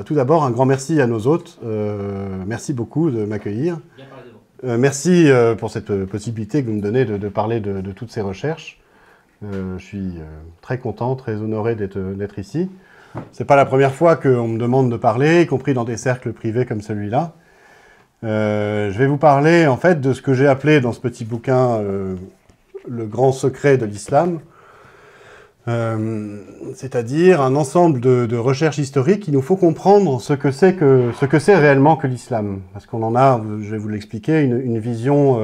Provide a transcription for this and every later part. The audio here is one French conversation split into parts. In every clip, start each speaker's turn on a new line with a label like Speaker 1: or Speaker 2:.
Speaker 1: Tout d'abord, un grand merci à nos hôtes. Merci beaucoup de m'accueillir. Merci pour cette possibilité que vous me donnez de parler de toutes ces recherches. Je suis très content, très honoré d'être ici. C'est pas la première fois qu'on me demande de parler, y compris dans des cercles privés comme celui-là. Je vais vous parler en fait de ce que j'ai appelé dans ce petit bouquin le grand secret de l'islam. C'est-à-dire un ensemble de recherches historiques qu'il nous faut comprendre ce que c'est réellement que l'islam. Parce qu'on en a, je vais vous l'expliquer, une vision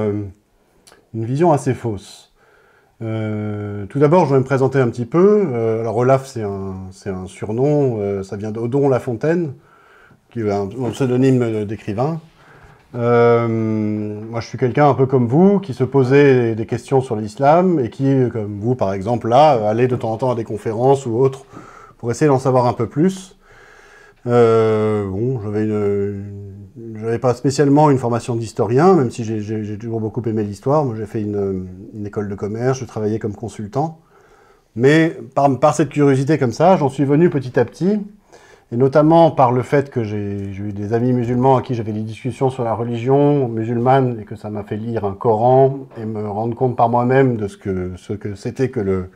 Speaker 1: assez fausse. Tout d'abord, je vais me présenter un petit peu. Alors Olaf, c'est un surnom, ça vient d'Odon Lafontaine, qui est un pseudonyme d'écrivain. Moi, je suis quelqu'un un peu comme vous, qui se posait des questions sur l'islam et qui, comme vous par exemple, là, allait de temps en temps à des conférences ou autres pour essayer d'en savoir un peu plus. Bon, j'avais pas spécialement une formation d'historien, même si j'ai toujours beaucoup aimé l'histoire. Moi, j'ai fait une école de commerce, je travaillais comme consultant. Mais par cette curiosité comme ça, j'en suis venu petit à petit. Et notamment par le fait que j'ai eu des amis musulmans à qui j'avais des discussions sur la religion musulmane et que ça m'a fait lire un Coran et me rendre compte par moi-même de ce que c'était que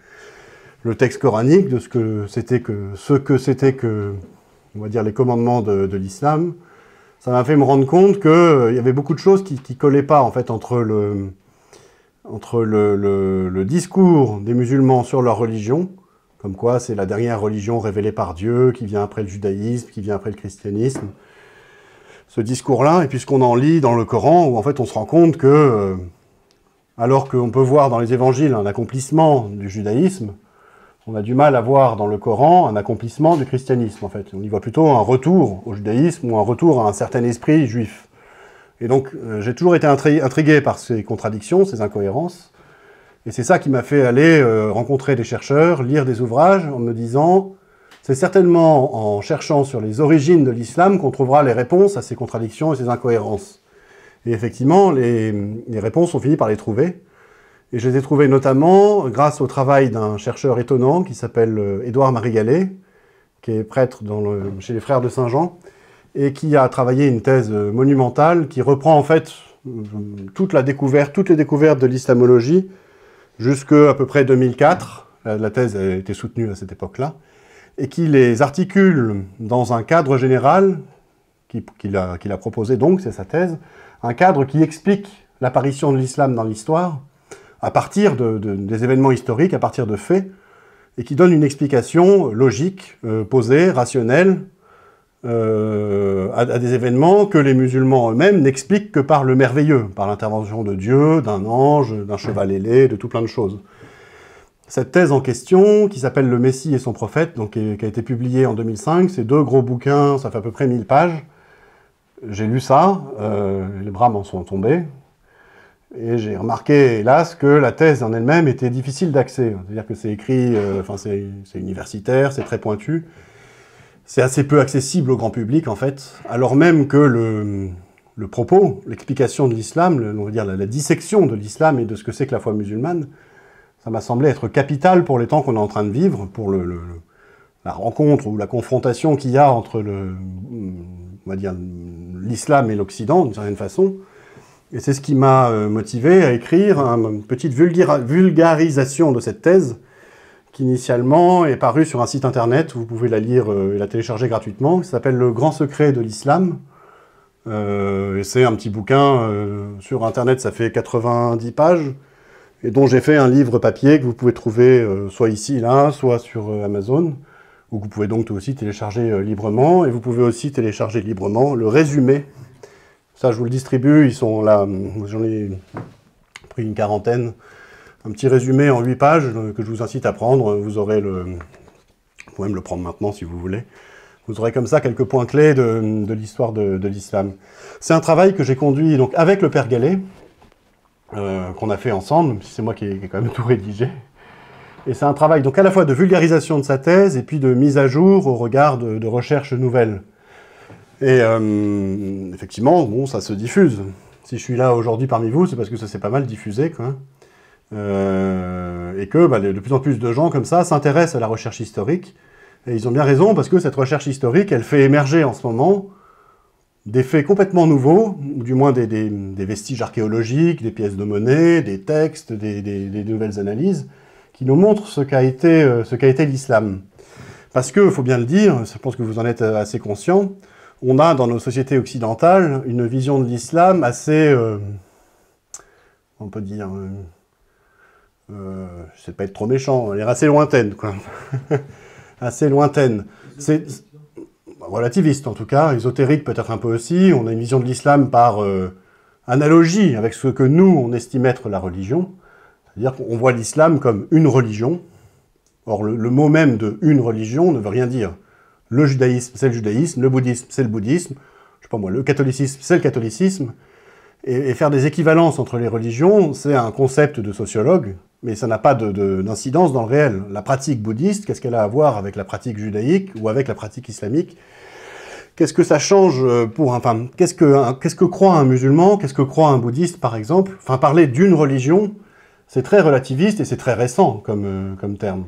Speaker 1: le texte coranique, de ce que c'était que, on va dire, les commandements de l'islam. Ça m'a fait me rendre compte qu'il y avait beaucoup de choses qui collaient pas en fait entre le discours des musulmans sur leur religion, comme quoi c'est la dernière religion révélée par Dieu, qui vient après le judaïsme, qui vient après le christianisme. Ce discours-là, et puis ce qu'on en lit dans le Coran, où en fait on se rend compte que, alors qu'on peut voir dans les évangiles un accomplissement du judaïsme, on a du mal à voir dans le Coran un accomplissement du christianisme, en fait. On y voit plutôt un retour au judaïsme ou un retour à un certain esprit juif. Et donc, j'ai toujours été intrigué par ces contradictions, ces incohérences. Et c'est ça qui m'a fait aller rencontrer des chercheurs, lire des ouvrages, en me disant c'est certainement en cherchant sur les origines de l'islam qu'on trouvera les réponses à ces contradictions et ces incohérences. Et effectivement, les réponses, on finit par les trouver. Et je les ai trouvées notamment grâce au travail d'un chercheur étonnant qui s'appelle Édouard Marie-Gallet, qui est prêtre chez les Frères de Saint-Jean, et qui a travaillé une thèse monumentale qui reprend en fait toutes les découvertes de l'islamologie jusqu'à à peu près 2004, la thèse a été soutenue à cette époque-là, et qui les articule dans un cadre général qu'il a proposé donc, c'est sa thèse, un cadre qui explique l'apparition de l'islam dans l'histoire à partir des événements historiques, à partir de faits, et qui donne une explication logique, posée, rationnelle, à des événements que les musulmans eux-mêmes n'expliquent que par le merveilleux, par l'intervention de Dieu, d'un ange, d'un cheval ailé, de tout plein de choses. Cette thèse en question, qui s'appelle « Le Messie et son prophète », donc, qui a été publiée en 2005, c'est 2 gros bouquins, ça fait à peu près 1000 pages. J'ai lu ça, les bras m'en sont tombés, et j'ai remarqué, hélas, que la thèse en elle-même était difficile d'accès. C'est-à-dire que c'est écrit, c'est universitaire, c'est très pointu. C'est assez peu accessible au grand public, en fait, alors même que le propos, l'explication de l'islam, on va dire la dissection de l'islam et de ce que c'est que la foi musulmane, ça m'a semblé être capital pour les temps qu'on est en train de vivre, pour la rencontre ou la confrontation qu'il y a entre on va dire, l'islam et l'Occident, d'une certaine façon. Et c'est ce qui m'a motivé à écrire une petite vulgarisation de cette thèse, qui initialement est parue sur un site internet, vous pouvez la lire et la télécharger gratuitement, qui s'appelle « Le grand secret de l'islam ». Et c'est un petit bouquin, sur internet ça fait 90 pages, et dont j'ai fait un livre papier que vous pouvez trouver soit ici, là, soit sur Amazon, où vous pouvez donc aussi télécharger librement, et vous pouvez aussi télécharger librement le résumé. Ça, je vous le distribue, ils sont là, j'en ai pris une quarantaine, un petit résumé en 8 pages que je vous incite à prendre. Vous aurez vous pouvez me le prendre maintenant si vous voulez. Vous aurez comme ça quelques points clés de l'histoire de l'islam. C'est un travail que j'ai conduit donc avec le Père Gallet, qu'on a fait ensemble, même si c'est moi qui ai quand même tout rédigé. Et c'est un travail donc à la fois de vulgarisation de sa thèse et puis de mise à jour au regard de recherches nouvelles. Et effectivement, bon, ça se diffuse. Si je suis là aujourd'hui parmi vous, c'est parce que ça s'est pas mal diffusé, quoi. Et que de plus en plus de gens comme ça s'intéressent à la recherche historique Et ils ont bien raison, parce que cette recherche historique, elle fait émerger en ce moment des faits complètement nouveaux, ou du moins des vestiges archéologiques, des pièces de monnaie, des textes, des nouvelles analyses, qui nous montrent ce qu'a été l'islam. Parce que, il faut bien le dire, je pense que vous en êtes assez conscient, on a dans nos sociétés occidentales une vision de l'islam assez, on peut dire, je ne sais pas être trop méchant, elle est assez lointaine, quoi. Assez lointaine. C'est relativiste en tout cas, ésotérique peut-être un peu aussi. On a une vision de l'islam par analogie avec ce que nous, on estime être la religion. C'est-à-dire qu'on voit l'islam comme une religion. Or, le mot même de « une religion » ne veut rien dire. Le judaïsme, c'est le judaïsme, le bouddhisme, c'est le bouddhisme, je sais pas moi, le catholicisme, c'est le catholicisme. Et faire des équivalences entre les religions, c'est un concept de sociologue, mais ça n'a pas d'incidence dans le réel. La pratique bouddhiste, qu'est-ce qu'elle a à voir avec la pratique judaïque ou avec la pratique islamique? Qu'est-ce que ça change pour enfin, qu'est-ce que croit un musulman? Qu'est-ce que croit un bouddhiste, par exemple? Enfin, parler d'une religion, c'est très relativiste et c'est très récent comme terme.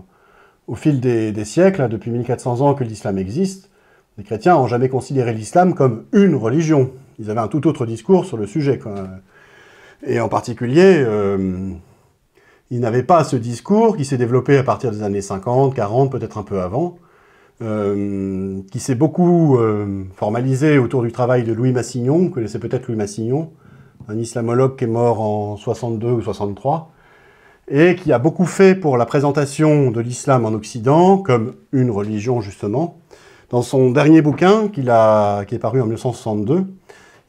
Speaker 1: Au fil des siècles, là, depuis 1400 ans que l'islam existe, les chrétiens n'ont jamais considéré l'islam comme une religion. Ils avaient un tout autre discours sur le sujet, quoi. Et en particulier, ils n'avaient pas ce discours qui s'est développé à partir des années 50, 40, peut-être un peu avant, qui s'est beaucoup formalisé autour du travail de Louis Massignon. Vous connaissez peut-être Louis Massignon, un islamologue qui est mort en 62 ou 63, et qui a beaucoup fait pour la présentation de l'islam en Occident comme une religion, justement. Dans son dernier bouquin, qui est paru en 1962,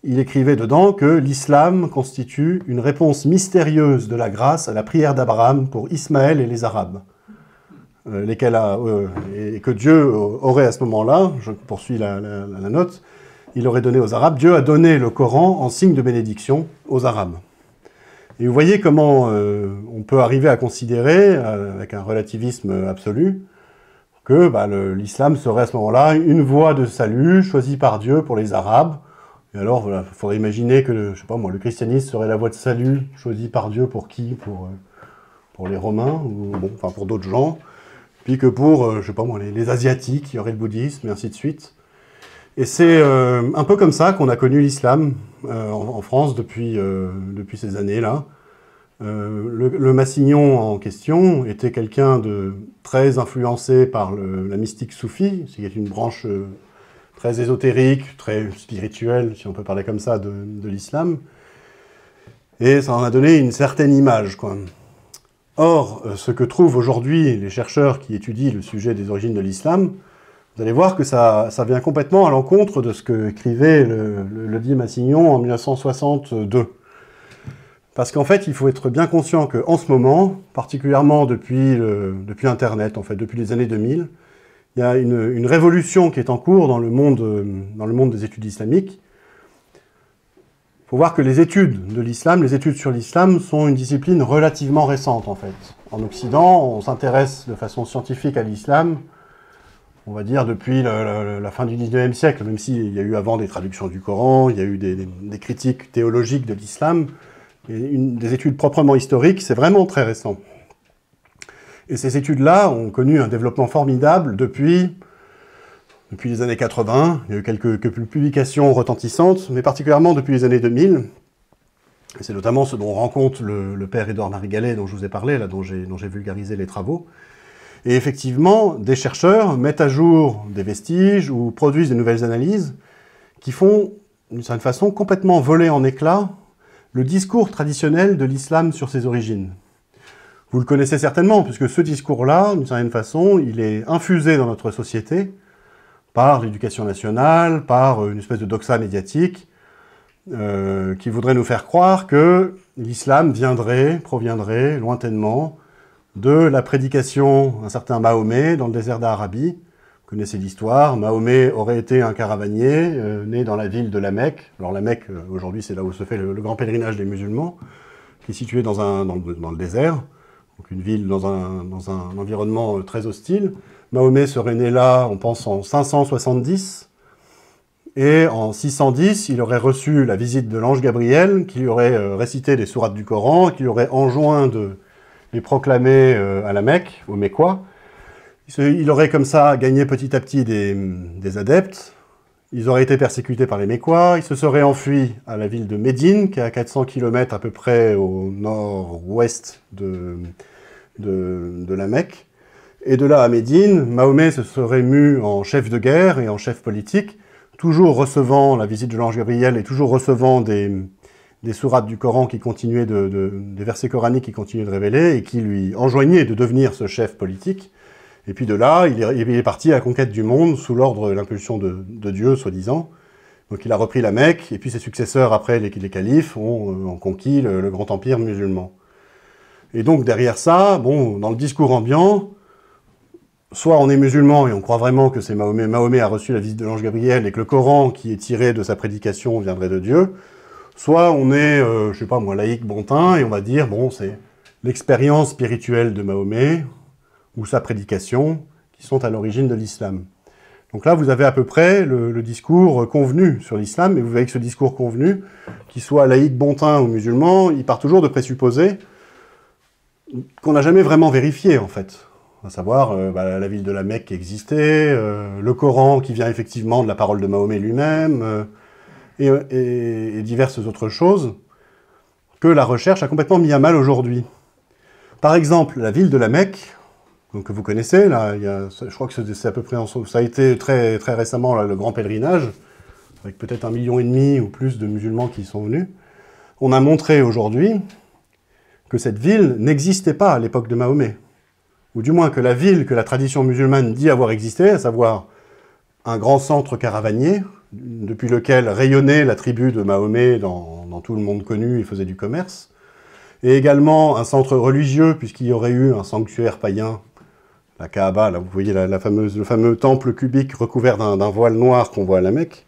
Speaker 1: il écrivait dedans que l'islam constitue une réponse mystérieuse de la grâce à la prière d'Abraham pour Ismaël et les Arabes, et que Dieu aurait à ce moment-là, je poursuis la note, il aurait donné aux Arabes, Dieu a donné le Coran en signe de bénédiction aux Arabes. Et vous voyez comment on peut arriver à considérer, avec un relativisme absolu, que l'islam serait à ce moment-là une voie de salut choisie par Dieu pour les Arabes. Et alors, voilà, il faudrait imaginer que, je sais pas moi, le christianisme serait la voie de salut choisie par Dieu pour qui? Pour les Romains, ou bon, enfin pour d'autres gens. Puis que pour, je sais pas moi, les Asiatiques, il y aurait le bouddhisme, et ainsi de suite. Et c'est un peu comme ça qu'on a connu l'islam en France depuis ces années-là. Le Massignon en question était quelqu'un de très influencé par la mystique soufie, qui est une branche très ésotérique, très spirituelle, si on peut parler comme ça, de l'islam. Et ça en a donné une certaine image, quoi. Or, ce que trouvent aujourd'hui les chercheurs qui étudient le sujet des origines de l'islam, vous allez voir que ça vient complètement à l'encontre de ce que écrivait le dit Massignon en 1962. Parce qu'en fait, il faut être bien conscient qu'en ce moment, particulièrement depuis Internet, en fait, depuis les années 2000, il y a une révolution qui est en cours dans le monde des études islamiques. Il faut voir que les études de l'islam, les études sur l'islam, sont une discipline relativement récente, en fait. En Occident, on s'intéresse de façon scientifique à l'islam, on va dire depuis la fin du 19e siècle, même s'il y a eu avant des traductions du Coran, il y a eu des critiques théologiques de l'islam, et des études proprement historiques, c'est vraiment très récent. Et ces études-là ont connu un développement formidable depuis les années 80. Il y a eu quelques publications retentissantes, mais particulièrement depuis les années 2000. Et c'est notamment ce dont rend compte le père Édouard Marie-Gallet, dont je vous ai parlé, là, dont j'ai vulgarisé les travaux. Et effectivement, des chercheurs mettent à jour des vestiges ou produisent de nouvelles analyses qui font, d'une certaine façon, complètement voler en éclats le discours traditionnel de l'islam sur ses origines. Vous le connaissez certainement, puisque ce discours-là, d'une certaine façon, il est infusé dans notre société par l'éducation nationale, par une espèce de doxa médiatique, qui voudrait nous faire croire que l'islam proviendrait lointainement de la prédication d'un certain Mahomet dans le désert d'Arabie. Vous connaissez l'histoire, Mahomet aurait été un caravanier, né dans la ville de la Mecque. Alors la Mecque, aujourd'hui, c'est là où se fait le grand pèlerinage des musulmans, qui est situé dans le désert. Donc une ville dans un environnement très hostile. Mahomet serait né là, on pense, en 570. Et en 610, il aurait reçu la visite de l'ange Gabriel, qui lui aurait récité des sourates du Coran, qui lui aurait enjoint de les proclamer à la Mecque, aux Mécois. Il aurait comme ça gagné petit à petit des adeptes. Ils auraient été persécutés par les Mécois. Ils se seraient enfuis à la ville de Médine, qui est à 400 km à peu près au nord-ouest de la Mecque. Et de là à Médine, Mahomet se serait mu en chef de guerre et en chef politique, toujours recevant la visite de l'ange Gabriel et toujours recevant des sourates du Coran qui continuaient des versets coraniques qui continuaient de révéler et qui lui enjoignaient de devenir ce chef politique. Et puis de là, il est parti à la conquête du monde sous l'ordre, l'impulsion de Dieu, soi-disant. Donc il a repris la Mecque, et puis ses successeurs, après les califes, ont conquis le grand empire musulman. Et donc derrière ça, bon, dans le discours ambiant, soit on est musulman et on croit vraiment que c'est Mahomet. Mahomet a reçu la visite de l'ange Gabriel et que le Coran qui est tiré de sa prédication viendrait de Dieu. Soit on est, je sais pas moi, laïque bontain et on va dire, bon, c'est l'expérience spirituelle de Mahomet ou sa prédication qui sont à l'origine de l'islam. Donc là, vous avez à peu près le discours convenu sur l'islam, et vous voyez que ce discours convenu, qu'il soit laïque bontain ou musulman, il part toujours de présupposer qu'on n'a jamais vraiment vérifié, en fait. À savoir la ville de la Mecque qui existait, le Coran qui vient effectivement de la parole de Mahomet lui-même, et diverses autres choses que la recherche a complètement mis à mal aujourd'hui. Par exemple, la ville de la Mecque, donc, que vous connaissez, là, je crois que c'est à peu près, ça a été très, très récemment là, le grand pèlerinage, avec peut-être 1,5 million ou plus de musulmans qui y sont venus. On a montré aujourd'hui que cette ville n'existait pas à l'époque de Mahomet. Ou du moins que la ville que la tradition musulmane dit avoir existé, à savoir un grand centre caravanier, depuis lequel rayonnait la tribu de Mahomet dans tout le monde connu, il faisait du commerce, et également un centre religieux, puisqu'il y aurait eu un sanctuaire païen, la Kaaba, là vous voyez le fameux temple cubique recouvert d'un voile noir qu'on voit à la Mecque.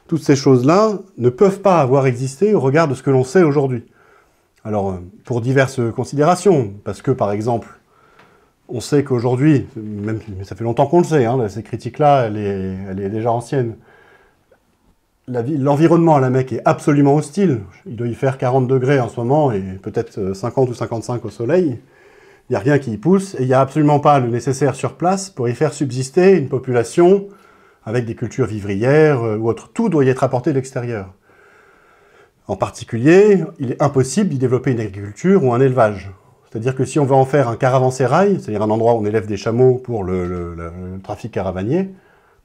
Speaker 1: Toutes ces choses-là ne peuvent pas avoir existé au regard de ce que l'on sait aujourd'hui. Alors, pour diverses considérations, parce que, par exemple, on sait qu'aujourd'hui, même ça fait longtemps qu'on le sait, hein, cette critique-là, elle est déjà ancienne, l'environnement à la Mecque est absolument hostile. Il doit y faire 40 degrés en ce moment, et peut-être 50 ou 55 au soleil. Il n'y a rien qui y pousse, et il n'y a absolument pas le nécessaire sur place pour y faire subsister une population avec des cultures vivrières ou autres. Tout doit y être apporté de l'extérieur. En particulier, il est impossible d'y développer une agriculture ou un élevage. C'est-à-dire que si on veut en faire un caravansérail, c'est-à-dire un endroit où on élève des chameaux pour le trafic caravanier,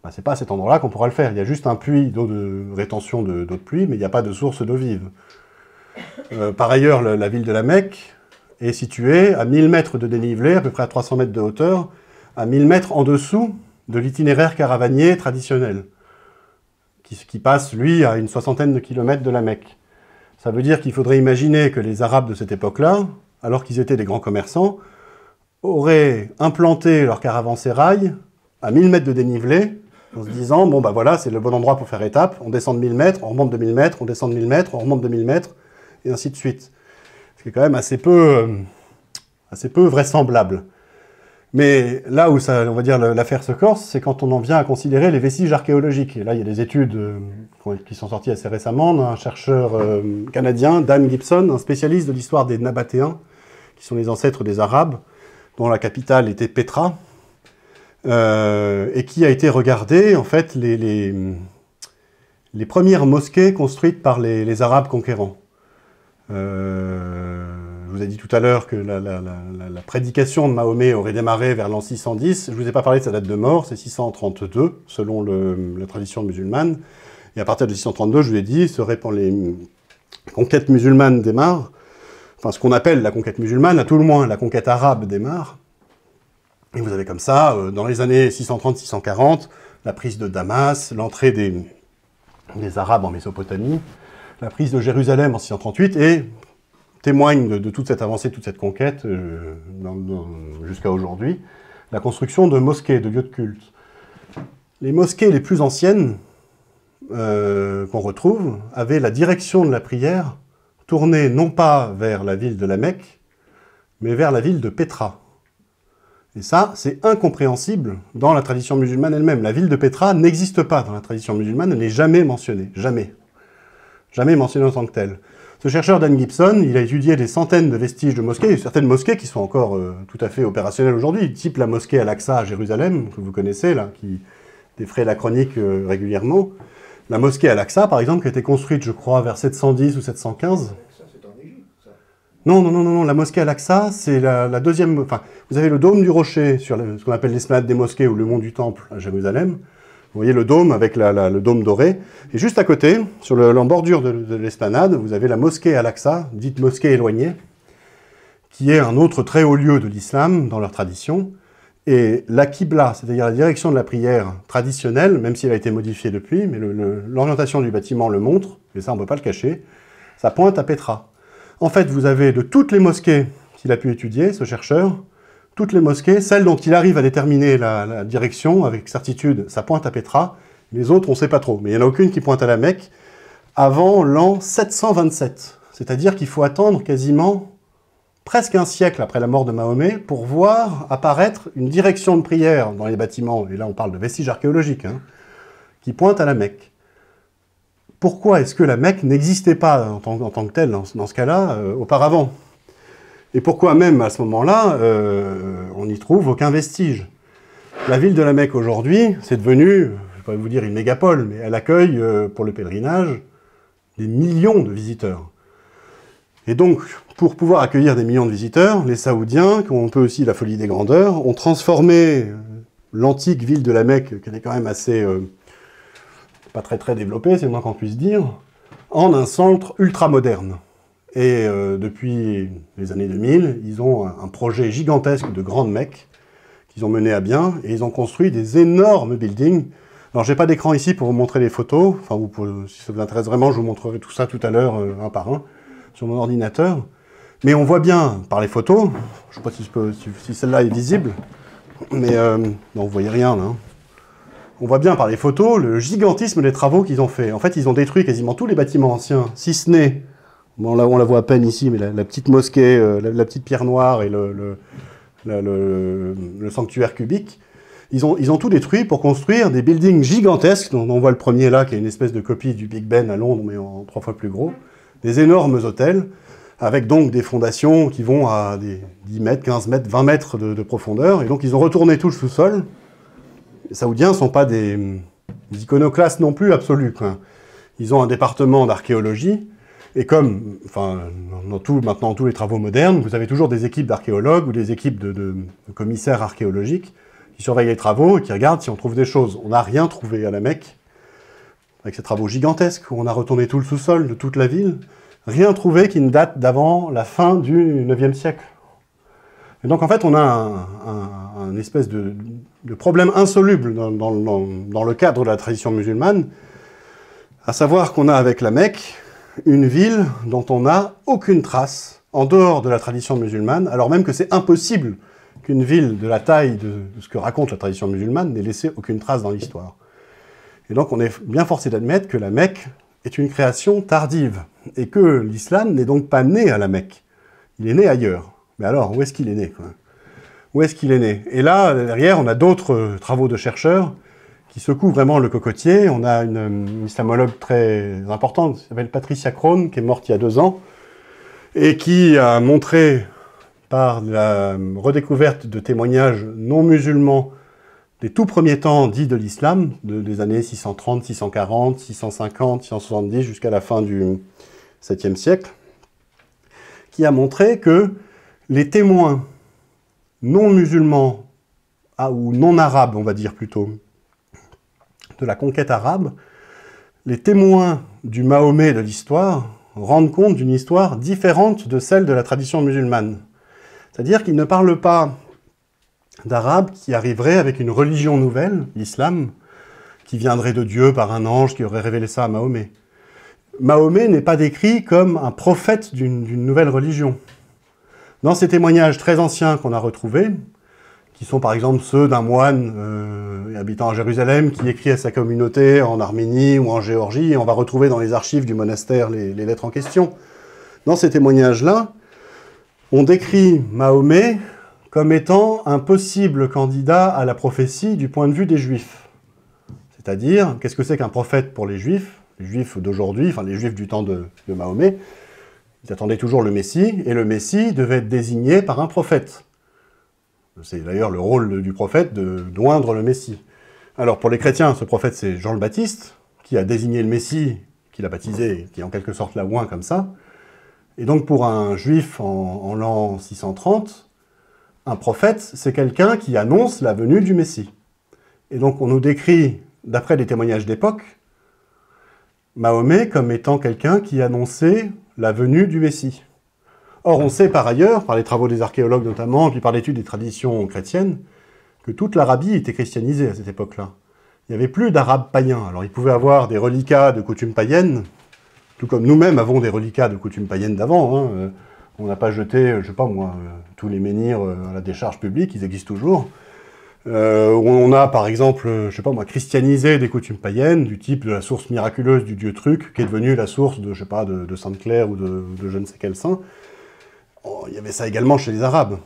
Speaker 1: ben c'est pas à cet endroit-là qu'on pourra le faire. Il y a juste un puits d'eau de rétention d'eau de pluie, mais il n'y a pas de source d'eau vive. Par ailleurs, la ville de la Mecque est située à 1000 mètres de dénivelé, à peu près à 300 mètres de hauteur, à 1000 mètres en dessous de l'itinéraire caravanier traditionnel, qui passe, lui, à une soixantaine de kilomètres de la Mecque. Ça veut dire qu'il faudrait imaginer que les Arabes de cette époque-là, alors qu'ils étaient des grands commerçants, auraient implanté leur caravansérail à 1000 mètres de dénivelé, en se disant, bon ben voilà, c'est le bon endroit pour faire étape, on descend de 1000 mètres, on remonte de 1000 mètres, on descend de 1000 mètres, on remonte de 1000 mètres, et ainsi de suite. Ce qui est quand même assez peu vraisemblable. Mais là où ça, on va dire l'affaire se corse, c'est quand on en vient à considérer les vestiges archéologiques. Et là, il y a des études qui sont sorties assez récemment d'un chercheur canadien, Dan Gibson, un spécialiste de l'histoire des Nabatéens, qui sont les ancêtres des Arabes, dont la capitale était Pétra, et qui a été regardé, en fait, les premières mosquées construites par les Arabes conquérants. Je vous ai dit tout à l'heure que la prédication de Mahomet aurait démarré vers l'an 610. Je ne vous ai pas parlé de sa date de mort, c'est 632, selon la tradition musulmane. Et à partir de 632, je vous ai dit, les conquêtes musulmanes démarrent. Enfin, ce qu'on appelle la conquête musulmane, à tout le moins, la conquête arabe démarre. Et vous avez comme ça, dans les années 630-640, la prise de Damas, l'entrée des Arabes en Mésopotamie, la prise de Jérusalem en 638, et témoigne de toute cette avancée, de toute cette conquête, jusqu'à aujourd'hui, la construction de mosquées, de lieux de culte. Les mosquées les plus anciennes qu'on retrouve avaient la direction de la prière tournée non pas vers la ville de la Mecque, mais vers la ville de Pétra. Et ça, c'est incompréhensible dans la tradition musulmane elle-même. La ville de Pétra n'existe pas dans la tradition musulmane, elle n'est jamais mentionnée, jamais. Jamais mentionnée en tant que telle. Ce chercheur Dan Gibson, il a étudié des centaines de vestiges de mosquées, certaines mosquées qui sont encore tout à fait opérationnelles aujourd'hui, type la mosquée Al-Aqsa à Jérusalem, que vous connaissez, là, qui défraie la chronique régulièrement. La mosquée Al-Aqsa, par exemple, qui a été construite, je crois, vers 710 ou 715.
Speaker 2: Ça, c'est en Égypte, ça.
Speaker 1: Non, la mosquée Al-Aqsa, c'est la deuxième... Enfin, vous avez le dôme du rocher, sur ce qu'on appelle l'esplanade des mosquées ou le mont du Temple à Jérusalem. Vous voyez le dôme avec le dôme doré. Et juste à côté, en bordure de l'esplanade, vous avez la mosquée Al-Aqsa, dite mosquée éloignée, qui est un autre très haut lieu de l'islam dans leur tradition. Et la Qibla, c'est-à-dire la direction de la prière traditionnelle, même si elle a été modifiée depuis, mais l'orientation du bâtiment le montre, et ça on ne peut pas le cacher, ça pointe à Petra. En fait, vous avez de toutes les mosquées qu'il a pu étudier, ce chercheur, toutes les mosquées, celles dont il arrive à déterminer la direction avec certitude, ça pointe à Petra. Les autres, on ne sait pas trop. Mais il n'y en a aucune qui pointe à la Mecque avant l'an 727. C'est-à-dire qu'il faut attendre quasiment presque un siècle après la mort de Mahomet pour voir apparaître une direction de prière dans les bâtiments, et là on parle de vestiges archéologiques, hein, qui pointe à la Mecque. Pourquoi est-ce que la Mecque n'existait pas en tant que telle, dans ce cas-là, auparavant ? Et pourquoi même, à ce moment-là, on n'y trouve aucun vestige? La ville de la Mecque, aujourd'hui, c'est devenu, je ne vais pas vous dire une mégapole, mais elle accueille, pour le pèlerinage, des millions de visiteurs. Et donc, pour pouvoir accueillir des millions de visiteurs, les Saoudiens, qui ont un peu aussi la folie des grandeurs, ont transformé l'antique ville de la Mecque, qui est quand même assez... pas très développée, c'est le moins qu'on puisse dire, en un centre ultra-moderne. Et depuis les années 2000, ils ont un projet gigantesque de grande Mecque qu'ils ont mené à bien, et ils ont construit des énormes buildings. Alors, j'ai pas d'écran ici pour vous montrer les photos, enfin, si ça vous intéresse vraiment, je vous montrerai tout ça tout à l'heure, un par un, sur mon ordinateur. Mais on voit bien, par les photos, je ne sais pas si celle-là est visible, mais non, vous voyez rien, là. On voit bien par les photos le gigantisme des travaux qu'ils ont fait. En fait, ils ont détruit quasiment tous les bâtiments anciens, si ce n'est... Bon, là, on la voit à peine ici, mais la petite mosquée, la petite pierre noire et le sanctuaire cubique, ils ont tout détruit pour construire des buildings gigantesques, dont on voit le premier là, qui est une espèce de copie du Big Ben à Londres, mais en 3 fois plus gros, des énormes hôtels, avec donc des fondations qui vont à des 10 mètres, 15 mètres, 20 mètres de profondeur, et donc ils ont retourné tout le sous-sol. Les Saoudiens ne sont pas des iconoclastes non plus absolus, quoi. Ils ont un département d'archéologie, et comme, enfin, maintenant tous les travaux modernes, vous avez toujours des équipes d'archéologues ou des équipes de commissaires archéologiques qui surveillent les travaux et qui regardent si on trouve des choses. On n'a rien trouvé à la Mecque, avec ces travaux gigantesques, où on a retourné tout le sous-sol de toute la ville, rien trouvé qui ne date d'avant la fin du IXe siècle. Et donc en fait, on a un espèce de problème insoluble dans le cadre de la tradition musulmane, à savoir qu'on a avec la Mecque une ville dont on n'a aucune trace en dehors de la tradition musulmane, alors même que c'est impossible qu'une ville de la taille de ce que raconte la tradition musulmane n'ait laissé aucune trace dans l'histoire. Et donc on est bien forcé d'admettre que la Mecque est une création tardive, et que l'islam n'est donc pas né à la Mecque, il est né ailleurs. Mais alors, où est-ce qu'il est né, quoi ? Où est-ce qu'il est né? Et là, derrière, on a d'autres travaux de chercheurs qui secouent vraiment le cocotier. On a une islamologue très importante, qui s'appelle Patricia Crone, qui est morte il y a 2 ans, et qui a montré, par la redécouverte de témoignages non musulmans des tout premiers temps dits de l'islam, des années 630, 640, 650, 670, jusqu'à la fin du 7e siècle, qui a montré que les témoins non musulmans, ou non arabes, on va dire plutôt, de la conquête arabe, les témoins du Mahomet de l'histoire rendent compte d'une histoire différente de celle de la tradition musulmane. C'est-à-dire qu'ils ne parlent pas d'Arabes qui arriveraient avec une religion nouvelle, l'islam, qui viendrait de Dieu par un ange qui aurait révélé ça à Mahomet. Mahomet n'est pas décrit comme un prophète d'une nouvelle religion. Dans ces témoignages très anciens qu'on a retrouvés, qui sont par exemple ceux d'un moine habitant à Jérusalem qui écrit à sa communauté en Arménie ou en Géorgie, et on va retrouver dans les archives du monastère les lettres en question. Dans ces témoignages-là, on décrit Mahomet comme étant un possible candidat à la prophétie du point de vue des Juifs. C'est-à-dire, qu'est-ce que c'est qu'un prophète pour les Juifs d'aujourd'hui, enfin les Juifs du temps de Mahomet? Ils attendaient toujours le Messie, et le Messie devait être désigné par un prophète. C'est d'ailleurs le rôle du prophète d'oindre le Messie. Alors pour les chrétiens, ce prophète c'est Jean le Baptiste, qui a désigné le Messie, qui l'a baptisé, qui en quelque sorte l'a oint comme ça. Et donc pour un juif en l'an 630, un prophète c'est quelqu'un qui annonce la venue du Messie. Et donc on nous décrit, d'après les témoignages d'époque, Mahomet comme étant quelqu'un qui annonçait la venue du Messie. Or, on sait par ailleurs, par les travaux des archéologues notamment, puis par l'étude des traditions chrétiennes, que toute l'Arabie était christianisée à cette époque-là. Il n'y avait plus d'Arabes païens. Alors, ils pouvaient avoir des reliquats de coutumes païennes, tout comme nous-mêmes avons des reliquats de coutumes païennes d'avant. Hein. On n'a pas jeté, je sais pas moi, tous les menhirs à la décharge publique, ils existent toujours. On a par exemple, je sais pas moi, christianisé des coutumes païennes, du type de la source miraculeuse du dieu Truc, qui est devenue la source de, je sais pas, de Sainte-Claire ou de je ne sais quel saint. Oh, il y avait ça également chez les Arabes.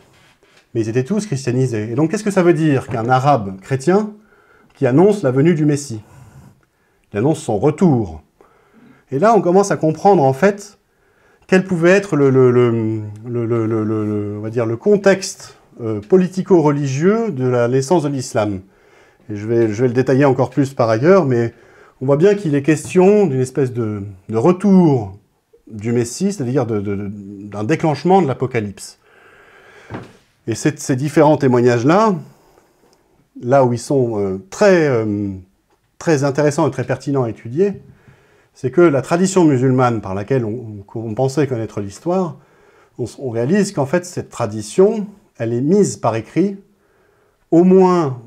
Speaker 1: Mais ils étaient tous christianisés. Et donc qu'est-ce que ça veut dire qu'un Arabe chrétien qui annonce la venue du Messie? Il annonce son retour. Et là, on commence à comprendre en fait quel pouvait être on va dire, le contexte politico-religieux de la naissance de l'islam. Et je vais le détailler encore plus par ailleurs, mais on voit bien qu'il est question d'une espèce de retour du Messie, c'est-à-dire d'un déclenchement de l'Apocalypse. Et ces différents témoignages-là, là où ils sont très intéressants et très pertinents à étudier, c'est que la tradition musulmane par laquelle on pensait connaître l'histoire, on réalise qu'en fait cette tradition, elle est mise par écrit au moins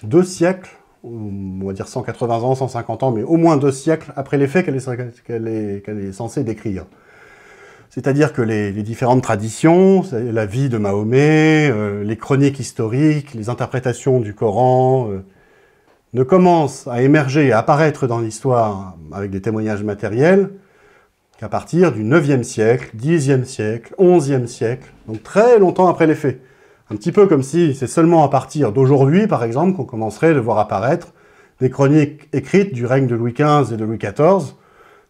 Speaker 1: 2 siècles, on va dire 180 ans, 150 ans, mais au moins 2 siècles après les faits qu'elle est censée décrire. C'est-à-dire que les différentes traditions, la vie de Mahomet, les chroniques historiques, les interprétations du Coran, ne commencent à émerger et à apparaître dans l'histoire avec des témoignages matériels qu'à partir du 9e siècle, 10e siècle, 11e siècle, donc très longtemps après les faits. Un petit peu comme si c'est seulement à partir d'aujourd'hui, par exemple, qu'on commencerait de voir apparaître des chroniques écrites du règne de Louis XV et de Louis XIV,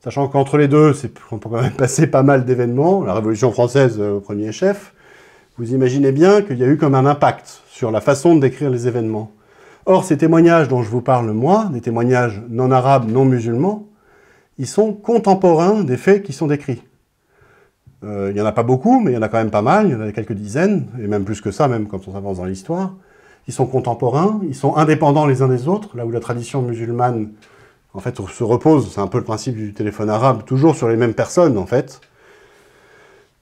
Speaker 1: sachant qu'entre les deux, on peut quand même passer pas mal d'événements, la Révolution française au premier chef. Vous imaginez bien qu'il y a eu comme un impact sur la façon de décrire les événements. Or, ces témoignages dont je vous parle moi, des témoignages non arabes, non musulmans, ils sont contemporains des faits qui sont décrits. Il n'y en a pas beaucoup, mais il y en a quand même pas mal, il y en a quelques dizaines, et même plus que ça, même quand on s'avance dans l'histoire. Ils sont contemporains, ils sont indépendants les uns des autres, là où la tradition musulmane, en fait, se repose, c'est un peu le principe du téléphone arabe, toujours sur les mêmes personnes, en fait.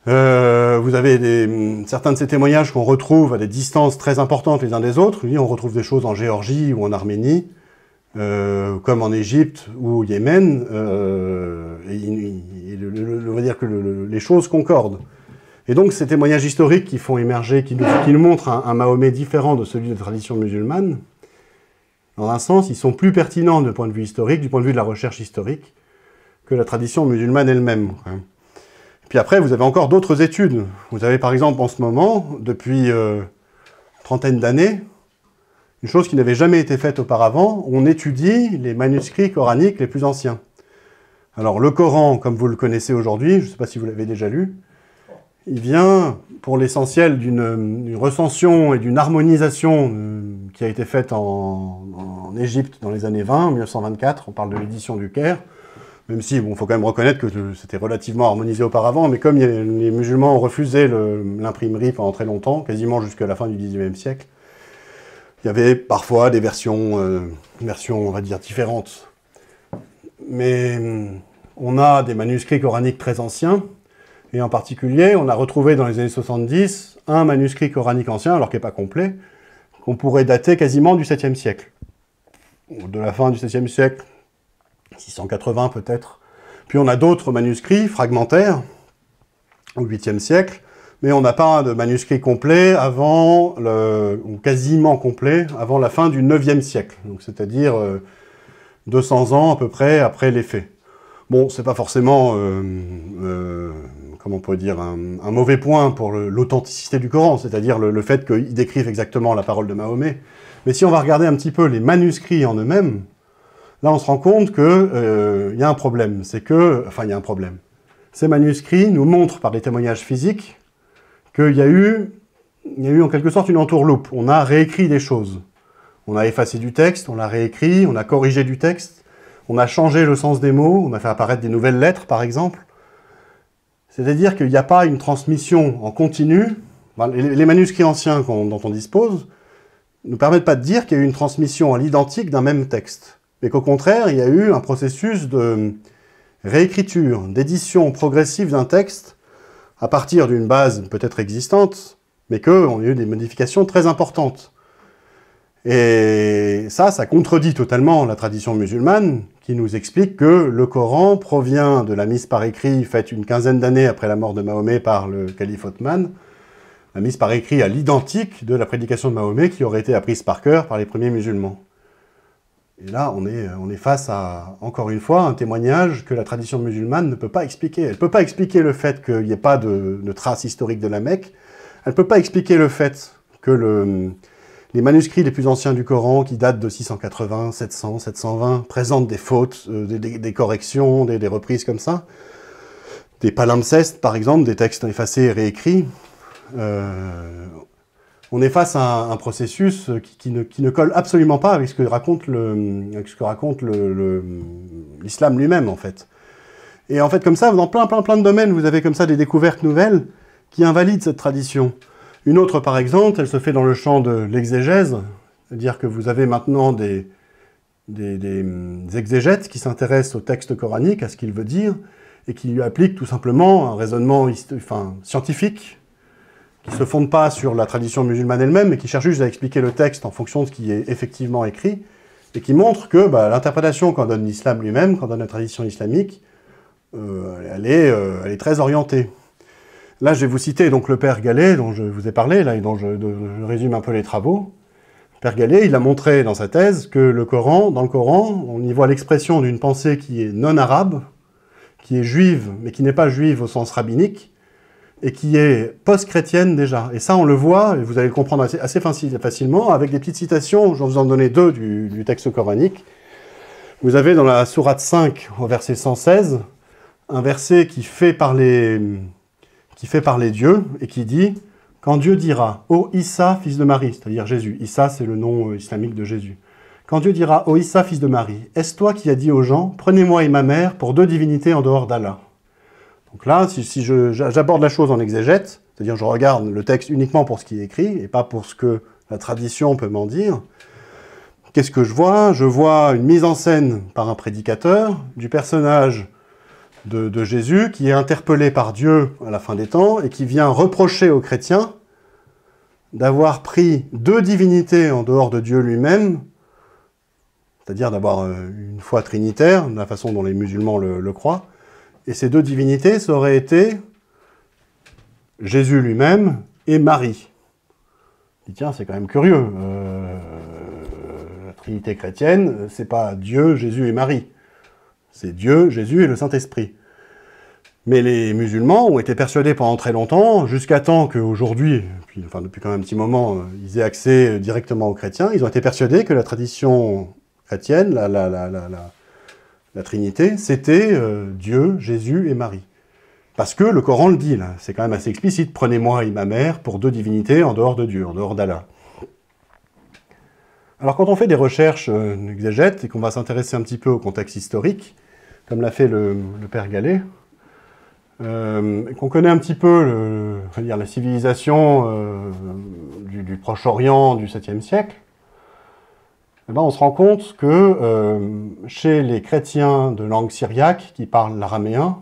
Speaker 1: Vous avez certains de ces témoignages qu'on retrouve à des distances très importantes les uns des autres. On retrouve des choses en Géorgie ou en Arménie, comme en Égypte ou au Yémen, on va dire que les choses concordent. Et donc ces témoignages historiques qui font émerger, qui nous montrent un Mahomet différent de celui de la tradition musulmane, dans un sens, ils sont plus pertinents du point de vue historique, du point de vue de la recherche historique, que la tradition musulmane elle-même. Puis après, vous avez encore d'autres études. Vous avez par exemple en ce moment, depuis une trentaine d'années, une chose qui n'avait jamais été faite auparavant, on étudie les manuscrits coraniques les plus anciens. Alors le Coran, comme vous le connaissez aujourd'hui, je ne sais pas si vous l'avez déjà lu, il vient pour l'essentiel d'une recension et d'une harmonisation qui a été faite en Égypte dans les années 20, 1924, on parle de l'édition du Caire, même si, bon, faut quand même reconnaître que c'était relativement harmonisé auparavant, mais comme les musulmans ont refusé l'imprimerie pendant très longtemps, quasiment jusqu'à la fin du XIXe siècle, il y avait parfois des versions, on va dire, différentes. Mais on a des manuscrits coraniques très anciens, et en particulier, on a retrouvé dans les années 70 un manuscrit coranique ancien, alors qu'il n'est pas complet, qu'on pourrait dater quasiment du 7e siècle. De la fin du 7e siècle, 680 peut-être. Puis on a d'autres manuscrits fragmentaires, au 8e siècle, mais on n'a pas de manuscrit complet avant, ou quasiment complet, avant la fin du 9e siècle, donc c'est-à-dire 200 ans à peu près après les faits. Bon, c'est pas forcément, comment on pourrait dire, un mauvais point pour l'authenticité du Coran, c'est-à-dire le fait qu'il décrive exactement la parole de Mahomet. Mais si on va regarder un petit peu les manuscrits en eux-mêmes, là on se rend compte qu'il y a un problème. C'est que, enfin il y a un problème. ces manuscrits nous montrent par des témoignages physiques qu'il y a eu en quelque sorte une entourloupe. On a réécrit des choses. On a effacé du texte, on l'a réécrit, on a corrigé du texte, on a changé le sens des mots, on a fait apparaître des nouvelles lettres, par exemple. C'est-à-dire qu'il n'y a pas une transmission en continu. Les manuscrits anciens dont on dispose ne nous permettent pas de dire qu'il y a eu une transmission à l'identique d'un même texte, mais qu'au contraire, il y a eu un processus de réécriture, d'édition progressive d'un texte à partir d'une base peut-être existante, mais qu'on a eu des modifications très importantes. Et ça contredit totalement la tradition musulmane, qui nous explique que le Coran provient de la mise par écrit faite une quinzaine d'années après la mort de Mahomet par le calife Othman, la mise par écrit à l'identique de la prédication de Mahomet qui aurait été apprise par cœur par les premiers musulmans. Et là, on est face à, encore une fois, un témoignage que la tradition musulmane ne peut pas expliquer. Elle ne peut pas expliquer le fait qu'il n'y ait pas de traces historiques de la Mecque. Elle ne peut pas expliquer le fait que les manuscrits les plus anciens du Coran, qui datent de 680, 700, 720, présentent des fautes, des corrections, des reprises comme ça. Des palimpsestes, par exemple, des textes effacés et réécrits. On est face à un processus qui ne colle absolument pas avec ce que raconte l'islam lui-même, en fait. Et en fait, comme ça, dans plein de domaines, vous avez comme ça des découvertes nouvelles qui invalident cette tradition. Une autre, par exemple, elle se fait dans le champ de l'exégèse, c'est-à-dire que vous avez maintenant des exégètes qui s'intéressent au texte coranique, à ce qu'il veut dire, et qui lui appliquent tout simplement un raisonnement scientifique, qui ne se fonde pas sur la tradition musulmane elle-même, mais qui cherche juste à expliquer le texte en fonction de ce qui est effectivement écrit, et qui montre que l'interprétation qu'en donne l'islam lui-même, qu'en donne la tradition islamique, elle est très orientée. Là, je vais vous citer donc le père Gallet, dont je vous ai parlé, là, et dont je résume un peu les travaux. Le père Gallet, il a montré dans sa thèse que dans le Coran, on y voit l'expression d'une pensée qui est non arabe, qui est juive, mais qui n'est pas juive au sens rabbinique, et qui est post-chrétienne déjà. Et ça, on le voit, et vous allez le comprendre assez facilement, avec des petites citations, je vais vous en donner deux du texte coranique. Vous avez dans la sourate 5, au verset 116, un verset qui fait parler Dieu, et qui dit « Quand Dieu dira, ô Issa, fils de Marie », c'est-à-dire Jésus, Issa c'est le nom islamique de Jésus, « Quand Dieu dira, ô Issa, fils de Marie, est-ce toi qui as dit aux gens, prenez-moi et ma mère pour deux divinités en dehors d'Allah ?» Donc là, si j'aborde la chose en exégète, c'est-à-dire je regarde le texte uniquement pour ce qui est écrit, et pas pour ce que la tradition peut m'en dire, qu'est-ce que je vois? Je vois une mise en scène par un prédicateur du personnage de Jésus, qui est interpellé par Dieu à la fin des temps, et qui vient reprocher aux chrétiens d'avoir pris deux divinités en dehors de Dieu lui-même, c'est-à-dire d'avoir une foi trinitaire, de la façon dont les musulmans le croient, et ces deux divinités, ça aurait été Jésus lui-même et Marie. Je dis, tiens, c'est quand même curieux. La Trinité chrétienne, c'est pas Dieu, Jésus et Marie. C'est Dieu, Jésus et le Saint-Esprit. Mais les musulmans ont été persuadés pendant très longtemps, jusqu'à temps qu'aujourd'hui, depuis quand même un petit moment, ils aient accès directement aux chrétiens, ils ont été persuadés que la tradition chrétienne, la Trinité, c'était Dieu, Jésus et Marie. Parce que le Coran le dit, là, c'est quand même assez explicite, « Prenez-moi et ma mère pour deux divinités en dehors de Dieu, en dehors d'Allah ». Alors quand on fait des recherches exégètes et qu'on va s'intéresser un petit peu au contexte historique, comme l'a fait le père Gallet, qu'on connaît un petit peu la civilisation du Proche-Orient du 7e siècle, eh ben on se rend compte que chez les chrétiens de langue syriaque qui parlent l'araméen,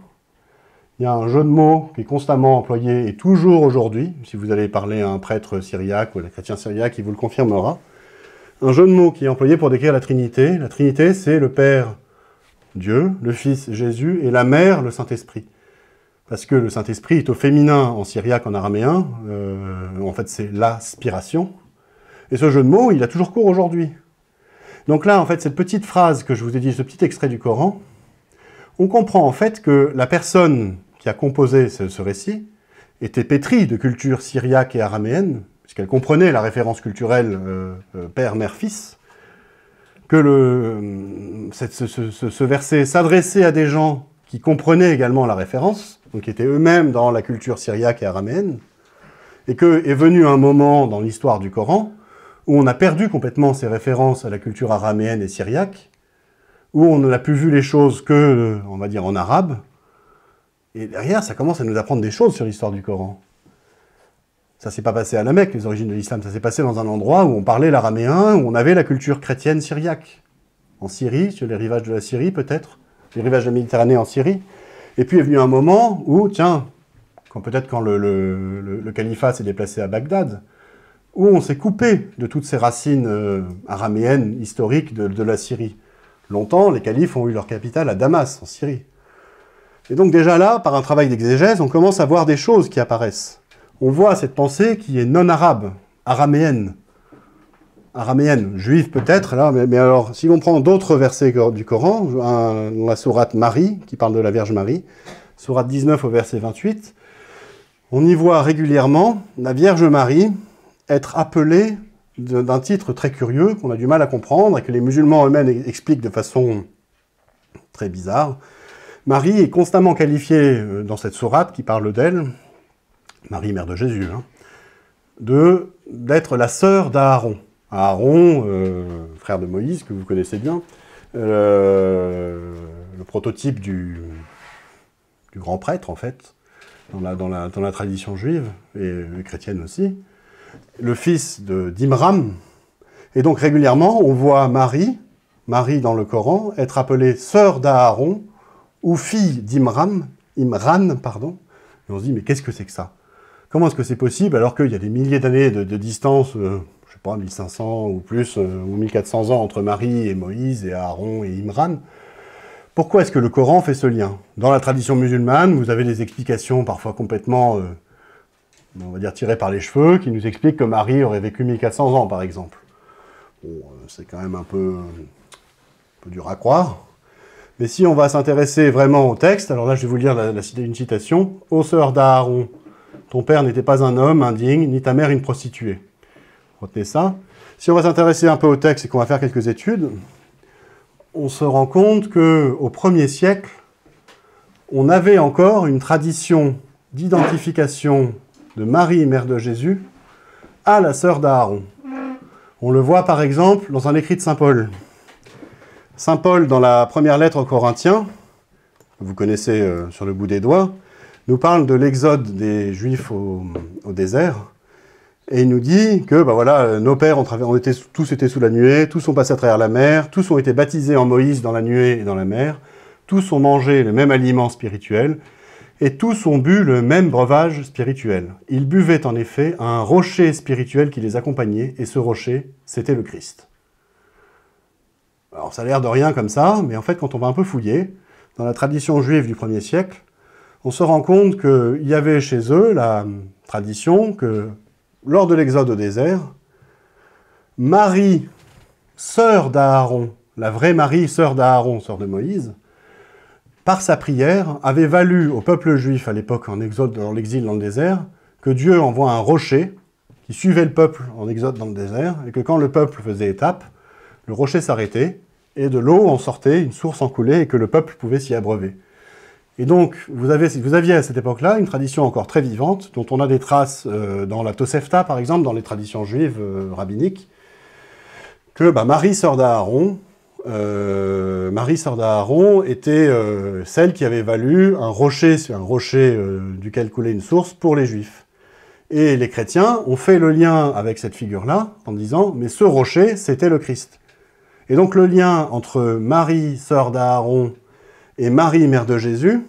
Speaker 1: il y a un jeu de mots qui est constamment employé, et toujours aujourd'hui, si vous allez parler à un prêtre syriaque ou à un chrétien syriaque, il vous le confirmera, un jeu de mots qui est employé pour décrire la Trinité. La Trinité, c'est le Père Dieu, le Fils Jésus, et la Mère, le Saint-Esprit. Parce que le Saint-Esprit est au féminin en syriaque, en araméen, en fait c'est l'aspiration, et ce jeu de mots, il a toujours cours aujourd'hui. Donc là, en fait, cette petite phrase que je vous ai dit, ce petit extrait du Coran, on comprend en fait que la personne qui a composé ce récit était pétrie de culture syriaque et araméenne, puisqu'elle comprenait la référence culturelle père, mère, fils, que ce verset s'adressait à des gens qui comprenaient également la référence, donc qui étaient eux-mêmes dans la culture syriaque et araméenne, et qu'est venu un moment dans l'histoire du Coran où on a perdu complètement ces références à la culture araméenne et syriaque, où on n'a plus vu les choses que, on va dire, en arabe, et derrière, ça commence à nous apprendre des choses sur l'histoire du Coran. Ça s'est pas passé à la Mecque, les origines de l'islam, ça s'est passé dans un endroit où on parlait l'araméen, où on avait la culture chrétienne syriaque. En Syrie, sur les rivages de la Syrie peut-être, les rivages de la Méditerranée en Syrie. Et puis est venu un moment où, tiens, peut-être quand le califat s'est déplacé à Bagdad, où on s'est coupé de toutes ces racines araméennes historiques de la Syrie. Longtemps, les califes ont eu leur capitale à Damas, en Syrie. Et donc déjà là, par un travail d'exégèse, on commence à voir des choses qui apparaissent. On voit cette pensée qui est non-arabe, araméenne. Araméenne, juive peut-être, là, mais alors, si on prend d'autres versets du Coran, la sourate Marie, qui parle de la Vierge Marie, sourate 19 au verset 28, on y voit régulièrement la Vierge Marie être appelée d'un titre très curieux, qu'on a du mal à comprendre, et que les musulmans eux-mêmes expliquent de façon très bizarre. Marie est constamment qualifiée dans cette sourate qui parle d'elle, Marie, mère de Jésus, hein, d'être la sœur d'Aaron. Aaron, frère de Moïse, que vous connaissez bien, le prototype du grand prêtre, en fait, dans la tradition juive, et chrétienne aussi, le fils d'Imram. Et donc régulièrement, on voit Marie dans le Coran, être appelée sœur d'Aaron, ou fille d'Imran, pardon. Et on se dit, mais qu'est-ce que c'est que ça? Comment est-ce que c'est possible, alors qu'il y a des milliers d'années de distance, je sais pas, 1500 ou plus, ou 1400 ans entre Marie et Moïse, et Aaron et Imran? Pourquoi est-ce que le Coran fait ce lien? Dans la tradition musulmane, vous avez des explications parfois complètement, on va dire, tirées par les cheveux, qui nous expliquent que Marie aurait vécu 1400 ans, par exemple. Bon, c'est quand même un peu dur à croire. Mais si on va s'intéresser vraiment au texte, alors là je vais vous lire une citation. « Ô sœur d'Aaron, ton père n'était pas un homme indigne, ni ta mère une prostituée. » Retenez ça. Si on va s'intéresser un peu au texte et qu'on va faire quelques études, on se rend compte qu'au 1er siècle, on avait encore une tradition d'identification de Marie, mère de Jésus, à la sœur d'Aaron. On le voit par exemple dans un écrit de saint Paul. Saint Paul, dans la première lettre aux Corinthiens, que vous connaissez sur le bout des doigts, nous parle de l'exode des Juifs au désert, et il nous dit que voilà, nos pères tous étaient sous la nuée, tous sont passés à travers la mer, tous ont été baptisés en Moïse dans la nuée et dans la mer, tous ont mangé le même aliment spirituel, et tous ont bu le même breuvage spirituel. Ils buvaient en effet un rocher spirituel qui les accompagnait, et ce rocher, c'était le Christ. Alors ça a l'air de rien comme ça, mais en fait quand on va un peu fouiller, dans la tradition juive du 1er siècle, on se rend compte qu'il y avait chez eux la tradition que, lors de l'exode au désert, Marie, sœur d'Aaron, la vraie Marie, sœur d'Aaron, sœur de Moïse, par sa prière, avait valu au peuple juif à l'époque en exode dans l'exil dans le désert, que Dieu envoie un rocher qui suivait le peuple en exode dans le désert, et que quand le peuple faisait étape, le rocher s'arrêtait, et de l'eau en sortait, une source en coulait, et que le peuple pouvait s'y abreuver. Et donc, vous aviez à cette époque-là une tradition encore très vivante, dont on a des traces dans la Tosefta, par exemple, dans les traditions juives rabbiniques, que Marie, sœur d'Aaron, était celle qui avait valu un rocher duquel coulait une source pour les Juifs. Et les chrétiens ont fait le lien avec cette figure-là, en disant « mais ce rocher, c'était le Christ ». Et donc le lien entre Marie, sœur d'Aaron, et Marie, mère de Jésus,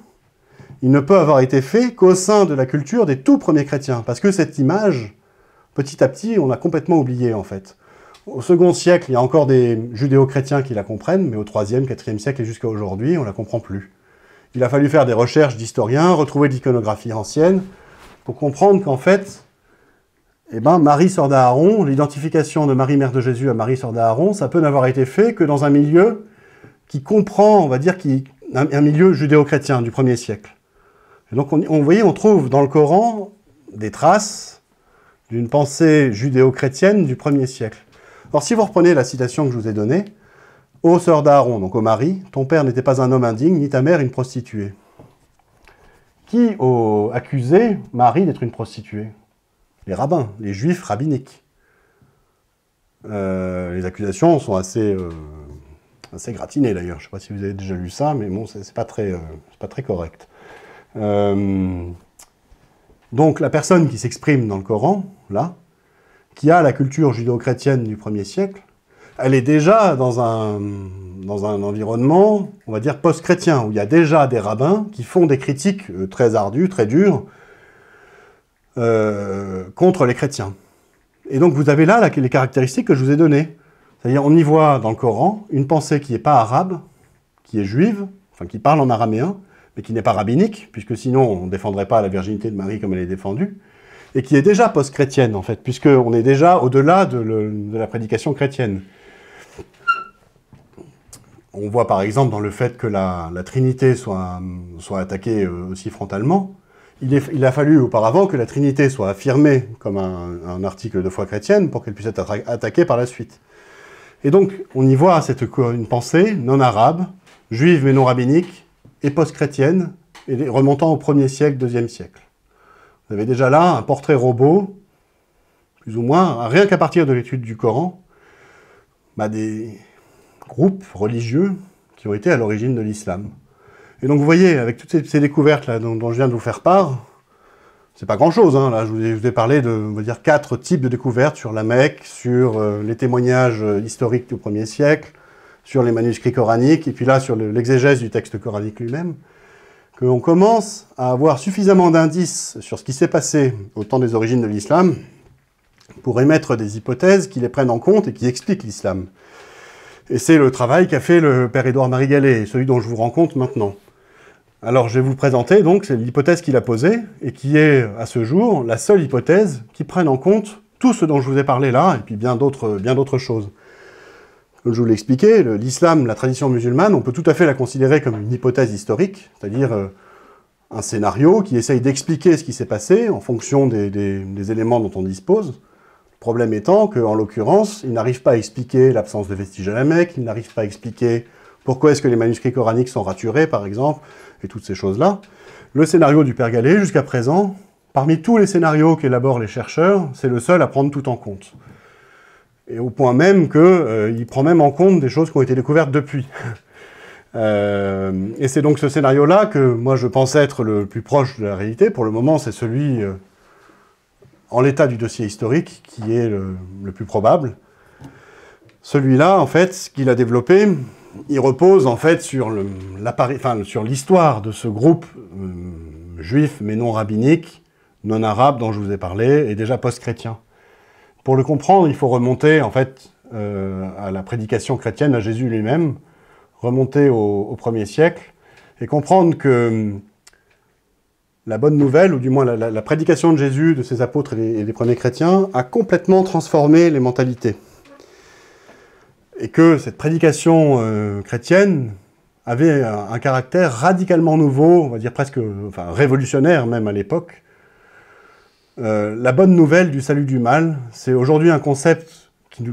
Speaker 1: il ne peut avoir été fait qu'au sein de la culture des tout premiers chrétiens. Parce que cette image, petit à petit, on l'a complètement oubliée, en fait. Au 2e siècle, il y a encore des judéo-chrétiens qui la comprennent, mais au 3e, 4e siècle et jusqu'à aujourd'hui, on ne la comprend plus. Il a fallu faire des recherches d'historiens, retrouver de l'iconographie ancienne, pour comprendre qu'en fait, Marie, sœur d'Aaron, l'identification de Marie, mère de Jésus à Marie, sœur d'Aaron, ça peut n'avoir été fait que dans un milieu qui comprend, on va dire, un milieu judéo-chrétien du 1er siècle. Et donc, vous voyez, on trouve dans le Coran des traces d'une pensée judéo-chrétienne du 1er siècle. Alors, si vous reprenez la citation que je vous ai donnée, « Ô sœur d'Aaron, donc ô Marie, ton père n'était pas un homme indigne, ni ta mère une prostituée. » Qui accusait Marie d'être une prostituée? Les rabbins, les juifs rabbiniques. Les accusations sont assez gratinées d'ailleurs. Je ne sais pas si vous avez déjà lu ça, mais bon, c'est pas très correct. Donc la personne qui s'exprime dans le Coran, là, qui a la culture judéo-chrétienne du 1er siècle, elle est déjà dans un environnement, on va dire, post-chrétien, où il y a déjà des rabbins qui font des critiques très ardues, très dures, contre les chrétiens. Et donc vous avez là les caractéristiques que je vous ai données. C'est-à-dire, on y voit dans le Coran une pensée qui n'est pas arabe, qui est juive, enfin qui parle en araméen, mais qui n'est pas rabbinique, puisque sinon on ne défendrait pas la virginité de Marie comme elle est défendue, et qui est déjà post-chrétienne, en fait, puisqu'on est déjà au-delà de la prédication chrétienne. On voit par exemple dans le fait que la Trinité soit attaquée aussi frontalement. Il a fallu auparavant que la Trinité soit affirmée comme un article de foi chrétienne pour qu'elle puisse être attaquée par la suite. Et donc, on y voit une pensée non arabe, juive mais non rabbinique, et post-chrétienne, et remontant au 1er siècle, 2e siècle. Vous avez déjà là un portrait robot, plus ou moins, rien qu'à partir de l'étude du Coran, des groupes religieux qui ont été à l'origine de l'islam. Et donc vous voyez, avec toutes ces découvertes-là dont je viens de vous faire part, c'est pas grand-chose, hein, là je vous ai parlé de, on va dire, 4 types de découvertes sur la Mecque, sur les témoignages historiques du 1er siècle, sur les manuscrits coraniques, et puis là sur l'exégèse du texte coranique lui-même, qu'on commence à avoir suffisamment d'indices sur ce qui s'est passé au temps des origines de l'islam pour émettre des hypothèses qui les prennent en compte et qui expliquent l'islam. Et c'est le travail qu'a fait le père Édouard-Marie Gallet, celui dont je vous rends compte maintenant. Alors je vais vous présenter donc l'hypothèse qu'il a posée, et qui est à ce jour la seule hypothèse qui prenne en compte tout ce dont je vous ai parlé là, et puis bien d'autres choses. Comme je vous l'ai expliqué, l'islam, la tradition musulmane, on peut tout à fait la considérer comme une hypothèse historique, c'est-à-dire un scénario qui essaye d'expliquer ce qui s'est passé en fonction des éléments dont on dispose. Le problème étant qu'en l'occurrence, il n'arrive pas à expliquer l'absence de vestiges à la Mecque, il n'arrive pas à expliquer pourquoi est-ce que les manuscrits coraniques sont raturés, par exemple, et toutes ces choses-là. Le scénario du père Gallet, jusqu'à présent, parmi tous les scénarios qu'élaborent les chercheurs, c'est le seul à prendre tout en compte. Et au point même qu'il prend même en compte des choses qui ont été découvertes depuis. Et c'est donc ce scénario-là que moi je pense être le plus proche de la réalité. Pour le moment, c'est celui, en l'état du dossier historique, qui est le plus probable. Celui-là, en fait, ce qu'il a développé, il repose en fait sur l'histoire de ce groupe juif mais non rabbinique, non arabe dont je vous ai parlé, et déjà post-chrétien. Pour le comprendre, il faut remonter en fait à la prédication chrétienne, à Jésus lui-même, remonter au 1er siècle, et comprendre que la bonne nouvelle, ou du moins la prédication de Jésus, de ses apôtres et des premiers chrétiens, a complètement transformé les mentalités. Et que cette prédication chrétienne avait un caractère radicalement nouveau, on va dire presque révolutionnaire même à l'époque. La bonne nouvelle du salut du mal, c'est aujourd'hui un concept qui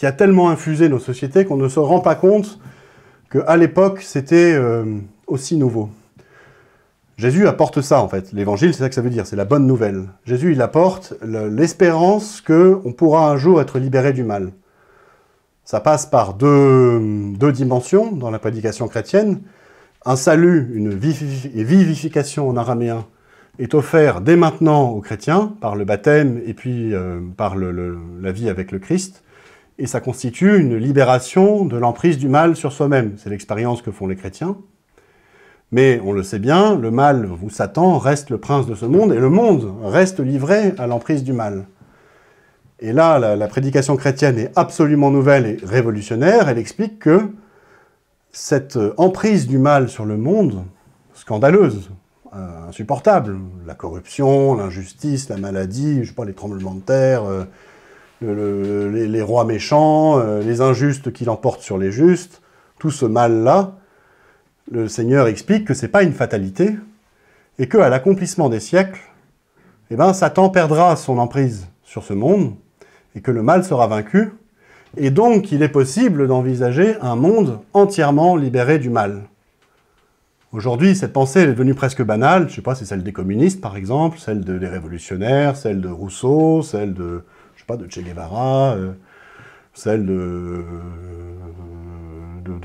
Speaker 1: a tellement infusé nos sociétés qu'on ne se rend pas compte qu'à l'époque, c'était aussi nouveau. Jésus apporte ça, en fait. L'évangile, c'est ça que ça veut dire, c'est la bonne nouvelle. Jésus, il apporte l'espérance qu'on pourra un jour être libéré du mal. Ça passe par deux dimensions dans la prédication chrétienne. Un salut, une vivification en araméen, est offert dès maintenant aux chrétiens, par le baptême et puis par la vie avec le Christ. Et ça constitue une libération de l'emprise du mal sur soi-même. C'est l'expérience que font les chrétiens. Mais on le sait bien, le mal, ou Satan, reste le prince de ce monde, et le monde reste livré à l'emprise du mal. Et là, la prédication chrétienne est absolument nouvelle et révolutionnaire. Elle explique que cette emprise du mal sur le monde, scandaleuse, insupportable, la corruption, l'injustice, la maladie, je sais pas, les tremblements de terre, les rois méchants, les injustes qui l'emportent sur les justes, tout ce mal-là, le Seigneur explique que c'est pas une fatalité, et qu'à l'accomplissement des siècles, Satan perdra son emprise sur ce monde, et que le mal sera vaincu, et donc il est possible d'envisager un monde entièrement libéré du mal. Aujourd'hui, cette pensée elle est devenue presque banale. Je ne sais pas, c'est celle des communistes, par exemple, celle des révolutionnaires, celle de Rousseau, celle de, je sais pas, de Che Guevara, celle de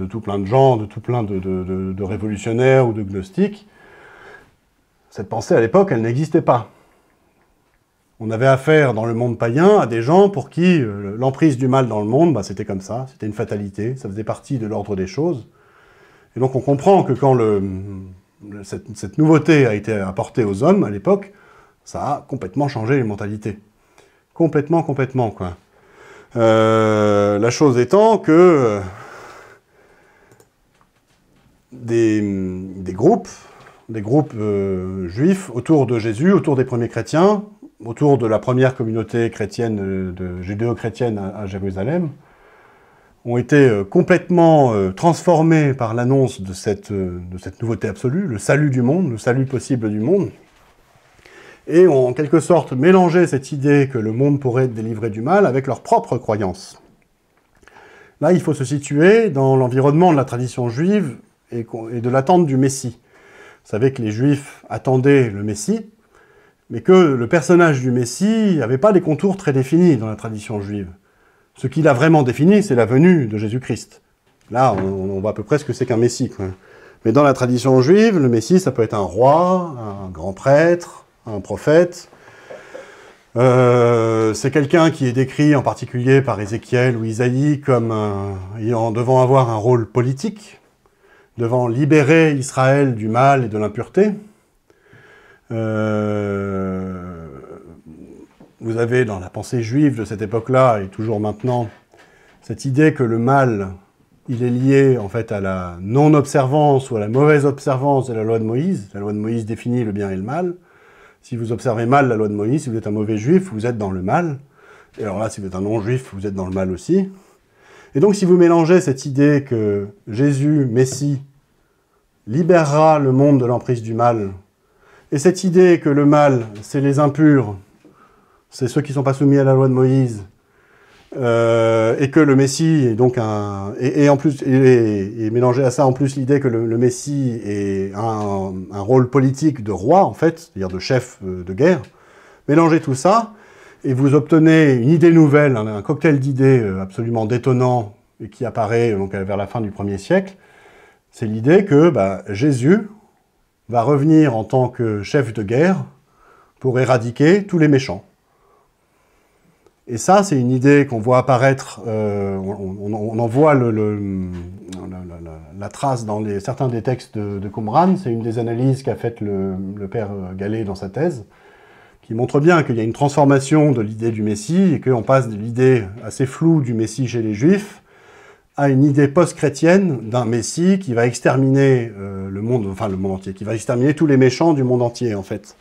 Speaker 1: tout plein de gens, de tout plein de révolutionnaires ou de gnostiques. Cette pensée, à l'époque, elle n'existait pas. On avait affaire dans le monde païen à des gens pour qui l'emprise du mal dans le monde, bah, c'était comme ça, c'était une fatalité, ça faisait partie de l'ordre des choses. Et donc on comprend que quand cette nouveauté a été apportée aux hommes, à l'époque, ça a complètement changé les mentalités. Complètement, quoi. La chose étant que des groupes juifs autour de Jésus, autour des premiers chrétiens, autour de la première communauté chrétienne, judéo-chrétienne à Jérusalem, ont été complètement transformés par l'annonce de cette nouveauté absolue, le salut du monde, le salut possible du monde, et ont en quelque sorte mélangé cette idée que le monde pourrait être délivré du mal avec leurs propres croyances. Là, il faut se situer dans l'environnement de la tradition juive et de l'attente du Messie. Vous savez que les Juifs attendaient le Messie, mais que le personnage du Messie n'avait pas des contours très définis dans la tradition juive. Ce qu'il a vraiment défini, c'est la venue de Jésus-Christ. Là, on voit à peu près ce que c'est qu'un Messie, quoi. Mais dans la tradition juive, le Messie, ça peut être un roi, un grand prêtre, un prophète. C'est quelqu'un qui est décrit en particulier par Ézéchiel ou Isaïe comme devant avoir un rôle politique, devant libérer Israël du mal et de l'impureté. Vous avez dans la pensée juive de cette époque-là, et toujours maintenant, cette idée que le mal, il est lié en fait à la non-observance ou à la mauvaise observance de la loi de Moïse. La loi de Moïse définit le bien et le mal. Si vous observez mal la loi de Moïse, si vous êtes un mauvais juif, vous êtes dans le mal. Et alors là, si vous êtes un non-juif, vous êtes dans le mal aussi. Et donc, si vous mélangez cette idée que Jésus, Messie, libérera le monde de l'emprise du mal, et cette idée que le mal, c'est les impurs, c'est ceux qui ne sont pas soumis à la loi de Moïse, et que le Messie est donc en plus, et mélanger à ça en plus l'idée que le Messie ait un rôle politique de roi, en fait, c'est-à-dire de chef de guerre, mélangez tout ça, et vous obtenez une idée nouvelle, un cocktail d'idées absolument détonnant, et qui apparaît donc, vers la fin du 1er siècle, c'est l'idée que Jésus va revenir en tant que chef de guerre pour éradiquer tous les méchants. Et ça, c'est une idée qu'on voit apparaître, on en voit la trace dans certains des textes de Qumran. C'est une des analyses qu'a faite le père Gallet dans sa thèse, qui montre bien qu'il y a une transformation de l'idée du Messie, et qu'on passe de l'idée assez floue du Messie chez les Juifs à une idée post-chrétienne d'un Messie qui va exterminer le monde entier, qui va exterminer tous les méchants du monde entier, en fait.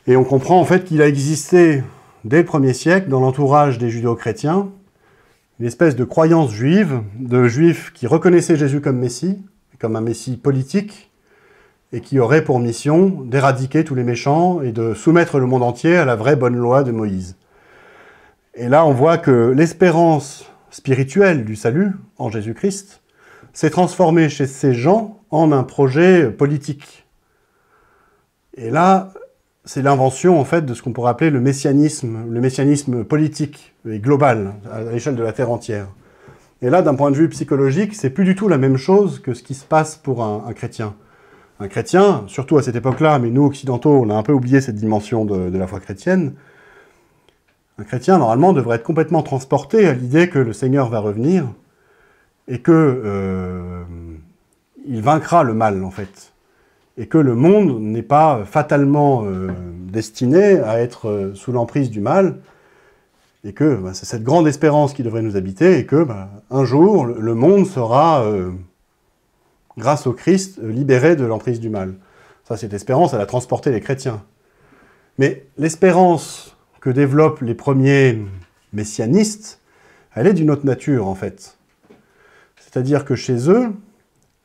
Speaker 1: Et on comprend, en fait, qu'il a existé dès le 1er siècle, dans l'entourage des judéo-chrétiens, une espèce de croyance juive, de juifs qui reconnaissaient Jésus comme Messie, comme un Messie politique, et qui aurait pour mission d'éradiquer tous les méchants et de soumettre le monde entier à la vraie bonne loi de Moïse. Et là, on voit que l'espérance spirituelle du salut en Jésus-Christ s'est transformée chez ces gens en un projet politique. Et là, c'est l'invention, en fait, de ce qu'on pourrait appeler le messianisme politique et global, à l'échelle de la Terre entière. Et là, d'un point de vue psychologique, c'est plus du tout la même chose que ce qui se passe pour un chrétien. Un chrétien, surtout à cette époque-là, mais nous, occidentaux, on a un peu oublié cette dimension de la foi chrétienne. Un chrétien, normalement, devrait être complètement transporté à l'idée que le Seigneur va revenir et que il vaincra le mal, en fait. Et que le monde n'est pas fatalement destiné à être sous l'emprise du mal, et que c'est cette grande espérance qui devrait nous habiter, et que un jour, le monde sera, grâce au Christ, libéré de l'emprise du mal. Ça, cette espérance, elle a transporté les chrétiens. Mais l'espérance que développent les premiers messianistes, elle est d'une autre nature, en fait. C'est-à-dire que chez eux,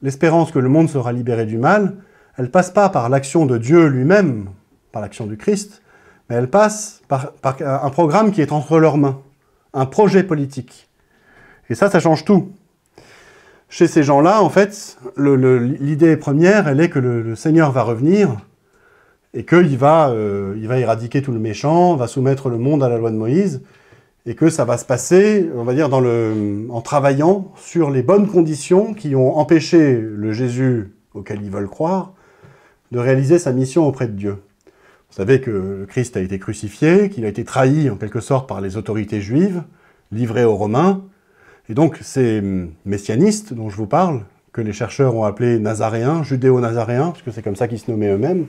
Speaker 1: l'espérance que le monde sera libéré du mal, elle ne passe pas par l'action de Dieu lui-même, par l'action du Christ, mais elle passe par un programme qui est entre leurs mains, un projet politique. Et ça change tout. Chez ces gens-là, en fait, l'idée première, elle est que le Seigneur va revenir et qu'il va éradiquer tout le méchant, va soumettre le monde à la loi de Moïse, et que ça va se passer, on va dire, en travaillant sur les bonnes conditions qui ont empêché le Jésus auquel ils veulent croire de réaliser sa mission auprès de Dieu. Vous savez que le Christ a été crucifié, qu'il a été trahi en quelque sorte par les autorités juives, livré aux Romains, et donc ces messianistes dont je vous parle, que les chercheurs ont appelés nazaréens, judéo-nazaréens, parce que c'est comme ça qu'ils se nommaient eux-mêmes,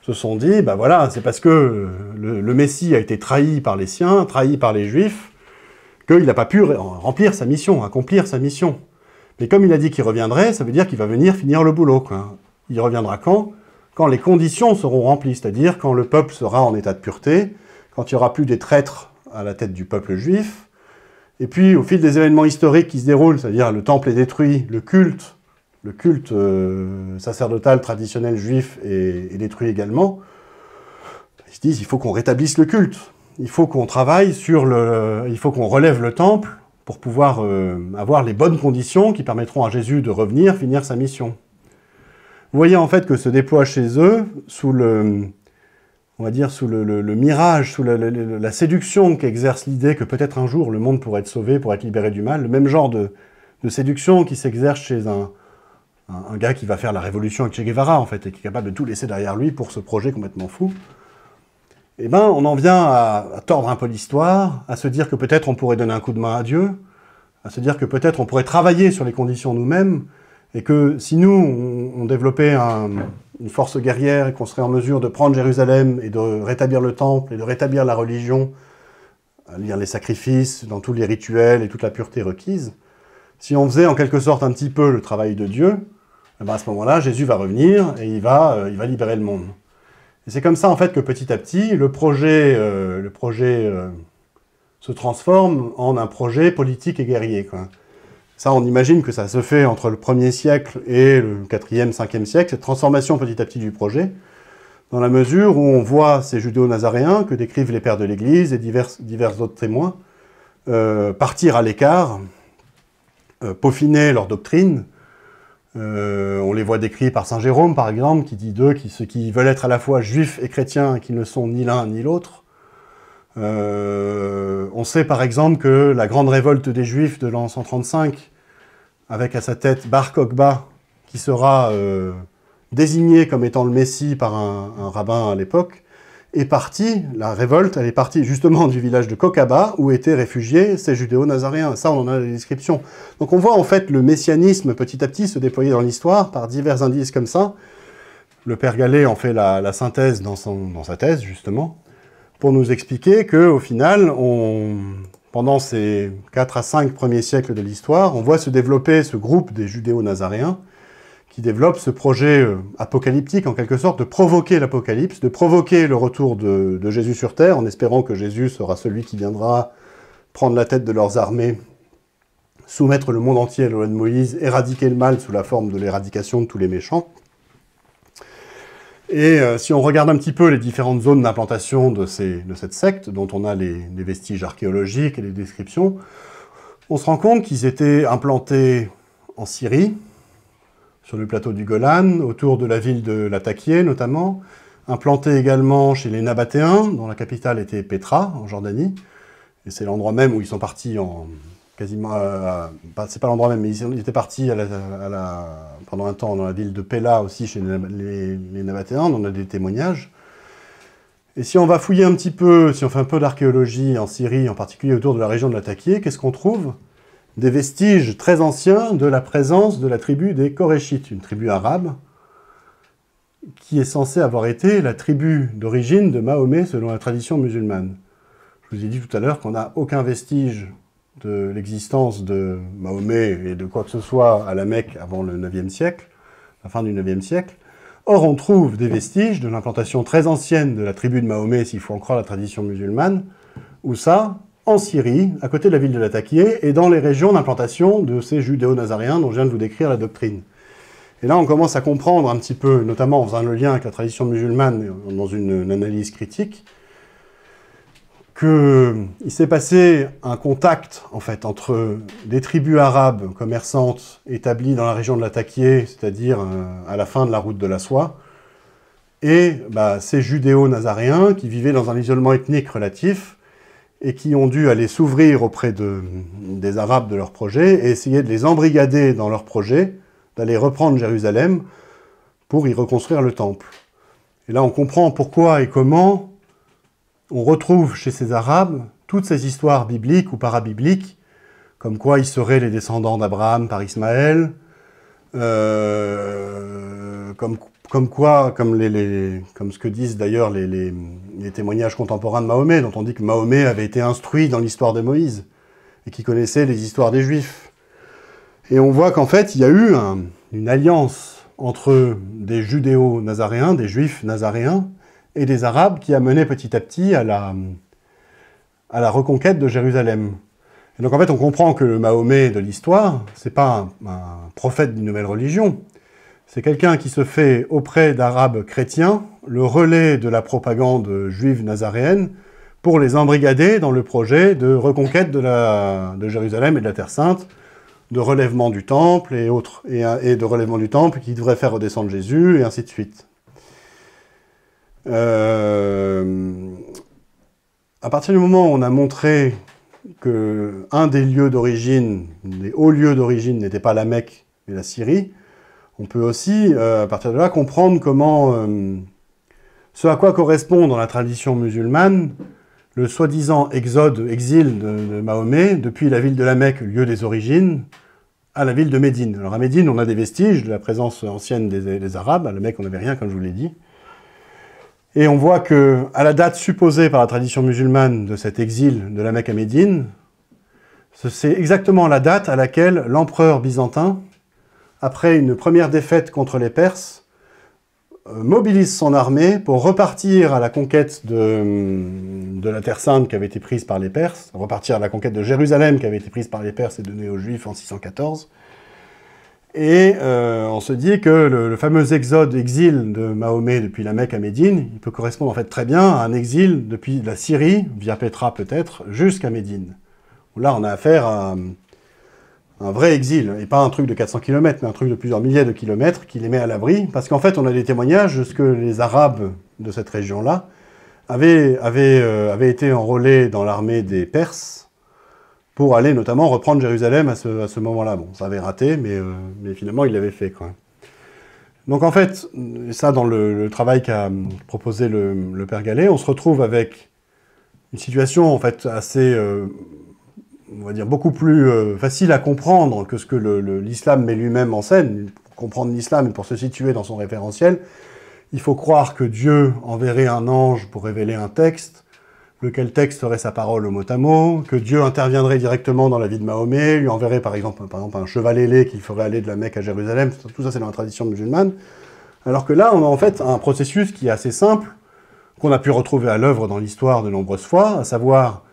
Speaker 1: se sont dit, ben voilà, c'est parce que le Messie a été trahi par les siens, trahi par les Juifs, qu'il n'a pas pu remplir sa mission, accomplir sa mission. Mais comme il a dit qu'il reviendrait, ça veut dire qu'il va venir finir le boulot, quoi. Il reviendra quand? Quand les conditions seront remplies, c'est-à-dire quand le peuple sera en état de pureté, quand il n'y aura plus des traîtres à la tête du peuple juif, et puis au fil des événements historiques qui se déroulent, c'est-à-dire le temple est détruit, le culte sacerdotal traditionnel juif est détruit également, ils se disent il faut qu'on rétablisse le culte, il faut qu'on travaille il faut qu'on relève le temple pour pouvoir avoir les bonnes conditions qui permettront à Jésus de revenir, finir sa mission. Vous voyez en fait que se déploie chez eux, sous le mirage, sous la séduction qu'exerce l'idée que peut-être un jour le monde pourrait être sauvé, pourrait être libéré du mal, le même genre de séduction qui s'exerce chez un gars qui va faire la révolution avec Che Guevara, en fait, et qui est capable de tout laisser derrière lui pour ce projet complètement fou. Eh ben, on en vient à tordre un peu l'histoire, à se dire que peut-être on pourrait donner un coup de main à Dieu, à se dire que peut-être on pourrait travailler sur les conditions nous-mêmes, et que si nous, on développait une force guerrière et qu'on serait en mesure de prendre Jérusalem et de rétablir le temple et de rétablir la religion, à lire les sacrifices, dans tous les rituels et toute la pureté requise, si on faisait en quelque sorte un petit peu le travail de Dieu, eh ben à ce moment-là, Jésus va revenir et il va libérer le monde. Et c'est comme ça en fait que petit à petit, le projet se transforme en un projet politique et guerrier, quoi. Ça, on imagine que ça se fait entre le 1er siècle et le 4e, 5e siècle, cette transformation petit à petit du projet, dans la mesure où on voit ces judéo-nazaréens, que décrivent les pères de l'Église et divers autres témoins, partir à l'écart, peaufiner leur doctrine. On les voit décrits par saint Jérôme, par exemple, qui dit d'eux qui veulent être à la fois juifs et chrétiens, qui ne sont ni l'un ni l'autre. On sait par exemple que la grande révolte des Juifs de l'an 135, avec à sa tête Bar Kokhba, qui sera désigné comme étant le Messie par un rabbin à l'époque, est partie, la révolte, elle est partie justement du village de Kokhaba, où étaient réfugiés ces judéo-nazaréens. Ça, on en a les descriptions. Donc on voit en fait le messianisme petit à petit se déployer dans l'histoire par divers indices comme ça. Le père Gallet en fait la synthèse dans sa thèse, justement, pour nous expliquer qu'au final, pendant ces 4 à 5 premiers siècles de l'histoire, on voit se développer ce groupe des judéo-nazaréens qui développe ce projet apocalyptique, en quelque sorte, de provoquer l'apocalypse, de provoquer le retour de Jésus sur terre, en espérant que Jésus sera celui qui viendra prendre la tête de leurs armées, soumettre le monde entier à la loi de Moïse, éradiquer le mal sous la forme de l'éradication de tous les méchants. Et si on regarde un petit peu les différentes zones d'implantation de cette secte, dont on a les vestiges archéologiques et les descriptions, on se rend compte qu'ils étaient implantés en Syrie, sur le plateau du Golan, autour de la ville de Latakia notamment, implantés également chez les Nabatéens, dont la capitale était Pétra, en Jordanie, et c'est l'endroit même où ils sont partis c'est pas l'endroit même, mais ils étaient partis pendant un temps dans la ville de Pella aussi, chez les Nabatéens, on a des témoignages. Et si on va fouiller un petit peu, si on fait un peu d'archéologie en Syrie, en particulier autour de la région de Latakia, qu'est-ce qu'on trouve? Des vestiges très anciens de la présence de la tribu des Koréchites, une tribu arabe, qui est censée avoir été la tribu d'origine de Mahomet selon la tradition musulmane. Je vous ai dit tout à l'heure qu'on n'a aucun vestige de l'existence de Mahomet et de quoi que ce soit à la Mecque avant le 9e siècle, la fin du 9e siècle. Or, on trouve des vestiges de l'implantation très ancienne de la tribu de Mahomet, s'il faut en croire la tradition musulmane, où ça, en Syrie, à côté de la ville de Latakia, et dans les régions d'implantation de ces judéo-nazaréens dont je viens de vous décrire la doctrine. Et là, on commence à comprendre un petit peu, notamment en faisant le lien avec la tradition musulmane dans une analyse critique, qu'il s'est passé un contact, en fait, entre des tribus arabes commerçantes établies dans la région de Latakia, c'est-à-dire à la fin de la route de la soie, et ces judéo-nazaréens qui vivaient dans un isolement ethnique relatif et qui ont dû aller s'ouvrir auprès des Arabes de leur projet et essayer de les embrigader dans leur projet, d'aller reprendre Jérusalem pour y reconstruire le temple. Et là, on comprend pourquoi et comment on retrouve chez ces Arabes toutes ces histoires bibliques ou parabibliques, comme quoi ils seraient les descendants d'Abraham par Ismaël, comme ce que disent d'ailleurs les témoignages contemporains de Mahomet, dont on dit que Mahomet avait été instruit dans l'histoire de Moïse, et qui connaissait les histoires des Juifs. Et on voit qu'en fait, il y a eu une alliance entre des judéo-nazaréens, des Juifs nazaréens, et des Arabes qui a mené petit à petit à la reconquête de Jérusalem. Et donc en fait, on comprend que le Mahomet de l'histoire, c'est pas un prophète d'une nouvelle religion, c'est quelqu'un qui se fait auprès d'Arabes chrétiens le relais de la propagande juive nazaréenne pour les embrigader dans le projet de reconquête de Jérusalem et de la Terre Sainte, de relèvement du temple et autres, et de relèvement du temple qui devrait faire redescendre Jésus, et ainsi de suite. À partir du moment où on a montré qu'un des lieux d'origine, des hauts lieux d'origine n'était pas la Mecque, mais la Syrie, on peut aussi, à partir de là, comprendre comment ce à quoi correspond dans la tradition musulmane le soi-disant exil de Mahomet depuis la ville de la Mecque, lieu des origines, à la ville de Médine. Alors à Médine, on a des vestiges de la présence ancienne des Arabes, à la Mecque, on n'avait rien, comme je vous l'ai dit. Et on voit que, à la date supposée par la tradition musulmane de cet exil de la Mecque à Médine, c'est exactement la date à laquelle l'empereur byzantin, après une première défaite contre les Perses, mobilise son armée pour repartir à la conquête de la Terre Sainte qui avait été prise par les Perses, repartir à la conquête de Jérusalem qui avait été prise par les Perses et donnée aux Juifs en 614. Et on se dit que le fameux exil de Mahomet depuis la Mecque à Médine, il peut correspondre en fait très bien à un exil depuis la Syrie, via Pétra peut-être, jusqu'à Médine. Là, on a affaire à un vrai exil, et pas un truc de 400 km, mais un truc de plusieurs milliers de kilomètres qui les met à l'abri, parce qu'en fait, on a des témoignages de ce que les Arabes de cette région-là avaient été enrôlés dans l'armée des Perses pour aller notamment reprendre Jérusalem à ce moment-là. Bon, ça avait raté, mais finalement, ils l'avaient fait, quoi. Donc en fait, ça, dans le travail qu'a proposé le Père Gallet, on se retrouve avec une situation, en fait, assez... on va dire, beaucoup plus facile à comprendre que ce que l'islam met lui-même en scène. Pour comprendre l'islam et pour se situer dans son référentiel, il faut croire que Dieu enverrait un ange pour révéler un texte, lequel texte serait sa parole au mot à mot, que Dieu interviendrait directement dans la vie de Mahomet, lui enverrait par exemple un cheval ailé qui ferait aller de la Mecque à Jérusalem, tout ça c'est dans la tradition musulmane. Alors que là, on a en fait un processus qui est assez simple, qu'on a pu retrouver à l'œuvre dans l'histoire de nombreuses fois, à savoir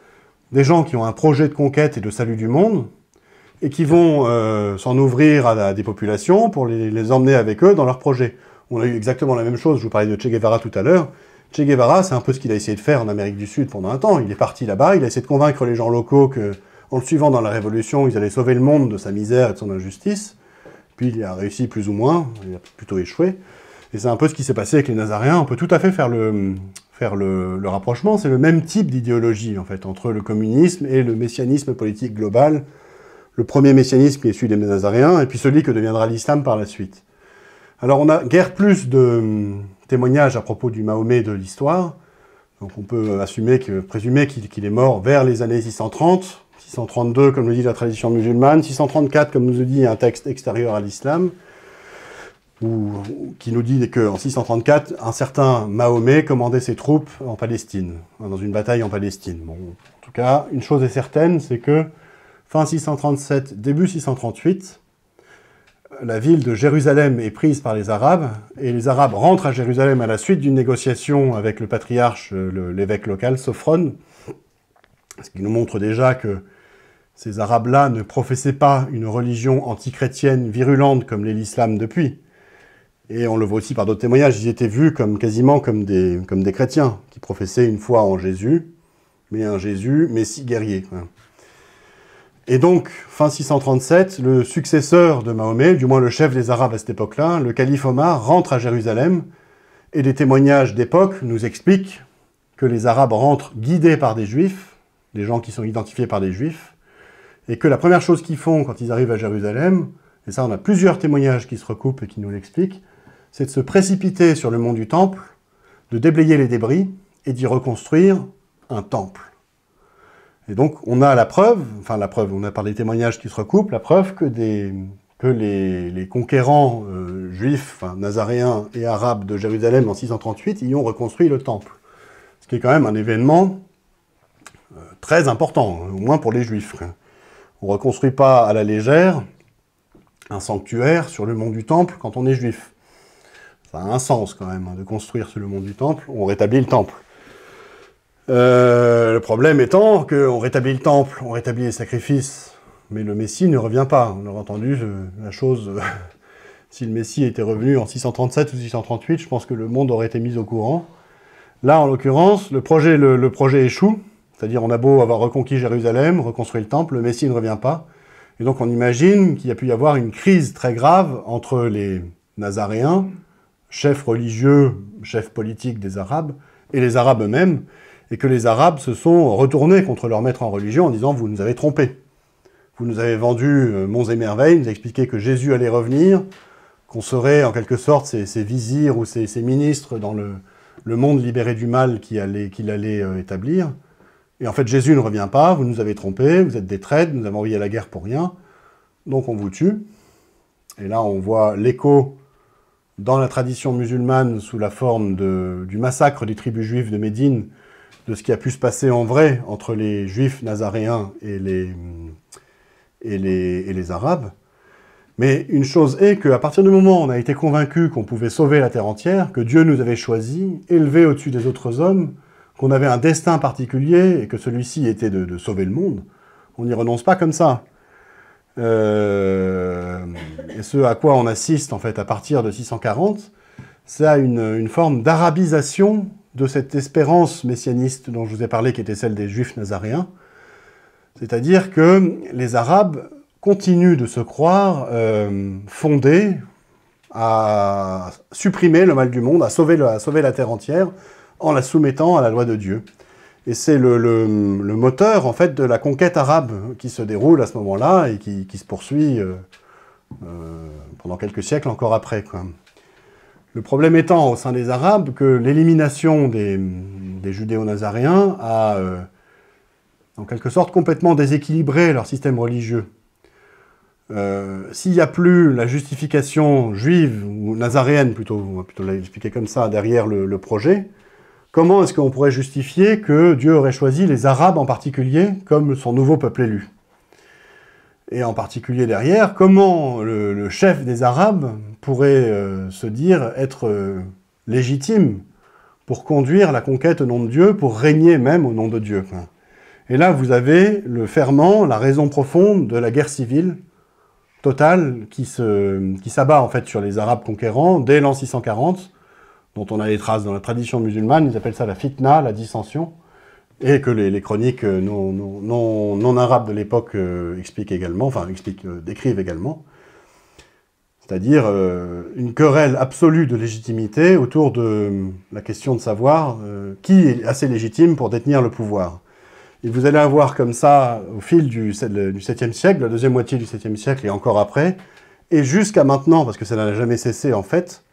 Speaker 1: des gens qui ont un projet de conquête et de salut du monde, et qui vont s'en ouvrir à des populations pour les emmener avec eux dans leur projet. On a eu exactement la même chose, je vous parlais de Che Guevara tout à l'heure. Che Guevara, c'est un peu ce qu'il a essayé de faire en Amérique du Sud pendant un temps. Il est parti là-bas, il a essayé de convaincre les gens locaux qu'en le suivant dans la Révolution, ils allaient sauver le monde de sa misère et de son injustice. Puis il a réussi plus ou moins, il a plutôt échoué. Et c'est un peu ce qui s'est passé avec les Nazaréens. On peut tout à fait faire le rapprochement. C'est le même type d'idéologie, en fait, entre le communisme et le messianisme politique global. Le premier messianisme qui est celui des Nazaréens, et puis celui que deviendra l'islam par la suite. Alors on a guère plus de témoignages à propos du Mahomet de l'histoire. Donc on peut présumer qu'il est mort vers les années 630, 632 comme le dit la tradition musulmane, 634 comme nous le dit un texte extérieur à l'islam, qui nous dit qu'en 634, un certain Mahomet commandait ses troupes en Palestine, dans une bataille en Palestine. Bon, en tout cas, une chose est certaine, c'est que fin 637, début 638, la ville de Jérusalem est prise par les Arabes, et les Arabes rentrent à Jérusalem à la suite d'une négociation avec le patriarche, l'évêque local, Sophrone, ce qui nous montre déjà que ces Arabes-là ne professaient pas une religion antichrétienne virulente comme l'est l'islam depuis. Et on le voit aussi par d'autres témoignages, ils étaient vus quasiment comme des chrétiens, qui professaient une foi en Jésus, mais un Jésus, Messie guerrier. Et donc, fin 637, le successeur de Mahomet, du moins le chef des Arabes à cette époque-là, le calife Omar, rentre à Jérusalem, et des témoignages d'époque nous expliquent que les Arabes rentrent guidés par des Juifs, des gens qui sont identifiés par des Juifs, et que la première chose qu'ils font quand ils arrivent à Jérusalem, et ça on a plusieurs témoignages qui se recoupent et qui nous l'expliquent, c'est de se précipiter sur le mont du Temple, de déblayer les débris et d'y reconstruire un temple. Et donc on a la preuve, on a par les témoignages qui se recoupent, la preuve que les conquérants juifs, nazaréens et arabes de Jérusalem en 638 y ont reconstruit le temple. Ce qui est quand même un événement très important, au moins pour les juifs. On ne reconstruit pas à la légère un sanctuaire sur le mont du Temple quand on est juif. Ça a un sens quand même, de construire sur le mont du Temple, on rétablit le temple. Le problème étant qu'on rétablit le temple, on rétablit les sacrifices, mais le Messie ne revient pas. On a entendu la chose, si le Messie était revenu en 637 ou 638, je pense que le monde aurait été mis au courant. Là, en l'occurrence, le projet échoue, c'est-à-dire on a beau avoir reconquis Jérusalem, reconstruit le temple, le Messie ne revient pas. Et donc on imagine qu'il y a pu y avoir une crise très grave entre les Nazaréens, chefs religieux, chefs politiques des Arabes, et les Arabes eux-mêmes, et que les Arabes se sont retournés contre leur maître en religion en disant « vous nous avez trompés, vous nous avez vendu monts et merveilles, vous avez expliqué que Jésus allait revenir, qu'on serait en quelque sorte ses vizirs ou ses ministres dans le monde libéré du mal qu'il allait établir. Et en fait, Jésus ne revient pas, vous nous avez trompés, vous êtes des traîtres, nous avons envoyé à la guerre pour rien, donc on vous tue. » Et là, on voit l'écho dans la tradition musulmane sous la forme du massacre des tribus juives de Médine, de ce qui a pu se passer en vrai entre les juifs nazaréens et les arabes. Mais une chose est qu'à partir du moment où on a été convaincu qu'on pouvait sauver la terre entière, que Dieu nous avait choisis, élevés au-dessus des autres hommes, qu'on avait un destin particulier et que celui-ci était de sauver le monde, on n'y renonce pas comme ça. Et ce à quoi on assiste en fait à partir de 640, c'est à une forme d'arabisation de cette espérance messianiste dont je vous ai parlé, qui était celle des Juifs nazaréens. C'est-à-dire que les Arabes continuent de se croire fondés à supprimer le mal du monde, à sauver la terre entière, en la soumettant à la loi de Dieu. Et c'est le moteur, en fait, de la conquête arabe qui se déroule à ce moment-là et qui se poursuit pendant quelques siècles encore après, quoi. Le problème étant, au sein des Arabes, que l'élimination des judéo-nazaréens a, en quelque sorte, complètement déséquilibré leur système religieux. S'il n'y a plus la justification juive, ou nazaréenne plutôt, on va plutôt l'expliquer comme ça, derrière le projet, comment est-ce qu'on pourrait justifier que Dieu aurait choisi les Arabes en particulier comme son nouveau peuple élu? Et en particulier derrière, comment le chef des Arabes pourrait se dire être légitime pour conduire la conquête au nom de Dieu, pour régner même au nom de Dieu? Et là, vous avez le ferment, la raison profonde de la guerre civile totale qui s'abat en fait sur les Arabes conquérants dès l'an 640, dont on a les traces dans la tradition musulmane, ils appellent ça la fitna, la dissension, et que les chroniques non arabes de l'époque décrivent également. C'est-à-dire une querelle absolue de légitimité autour de la question de savoir qui est assez légitime pour détenir le pouvoir. Et vous allez avoir comme ça, au fil du 7e siècle, la deuxième moitié du 7e siècle et encore après, et jusqu'à maintenant, parce que ça n'a jamais cessé en fait,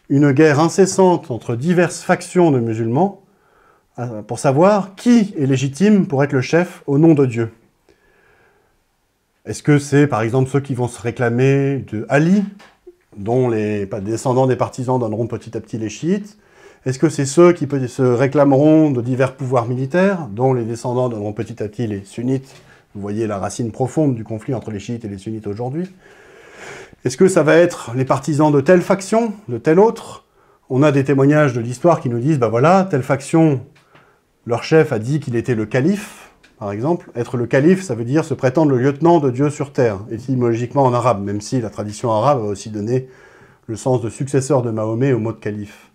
Speaker 1: une guerre incessante entre diverses factions de musulmans pour savoir qui est légitime pour être le chef au nom de Dieu. Est-ce que c'est, par exemple, ceux qui vont se réclamer de Ali, dont les descendants des partisans donneront petit à petit les chiites? Est-ce que c'est ceux qui se réclameront de divers pouvoirs militaires, dont les descendants donneront petit à petit les sunnites? Vous voyez la racine profonde du conflit entre les chiites et les sunnites aujourd'hui. Est-ce que ça va être les partisans de telle faction, de telle autre? On a des témoignages de l'histoire qui nous disent, ben voilà, telle faction, leur chef a dit qu'il était le calife, par exemple. Être le calife, ça veut dire se prétendre le lieutenant de Dieu sur terre, étymologiquement en arabe, même si la tradition arabe a aussi donné le sens de successeur de Mahomet au mot de calife.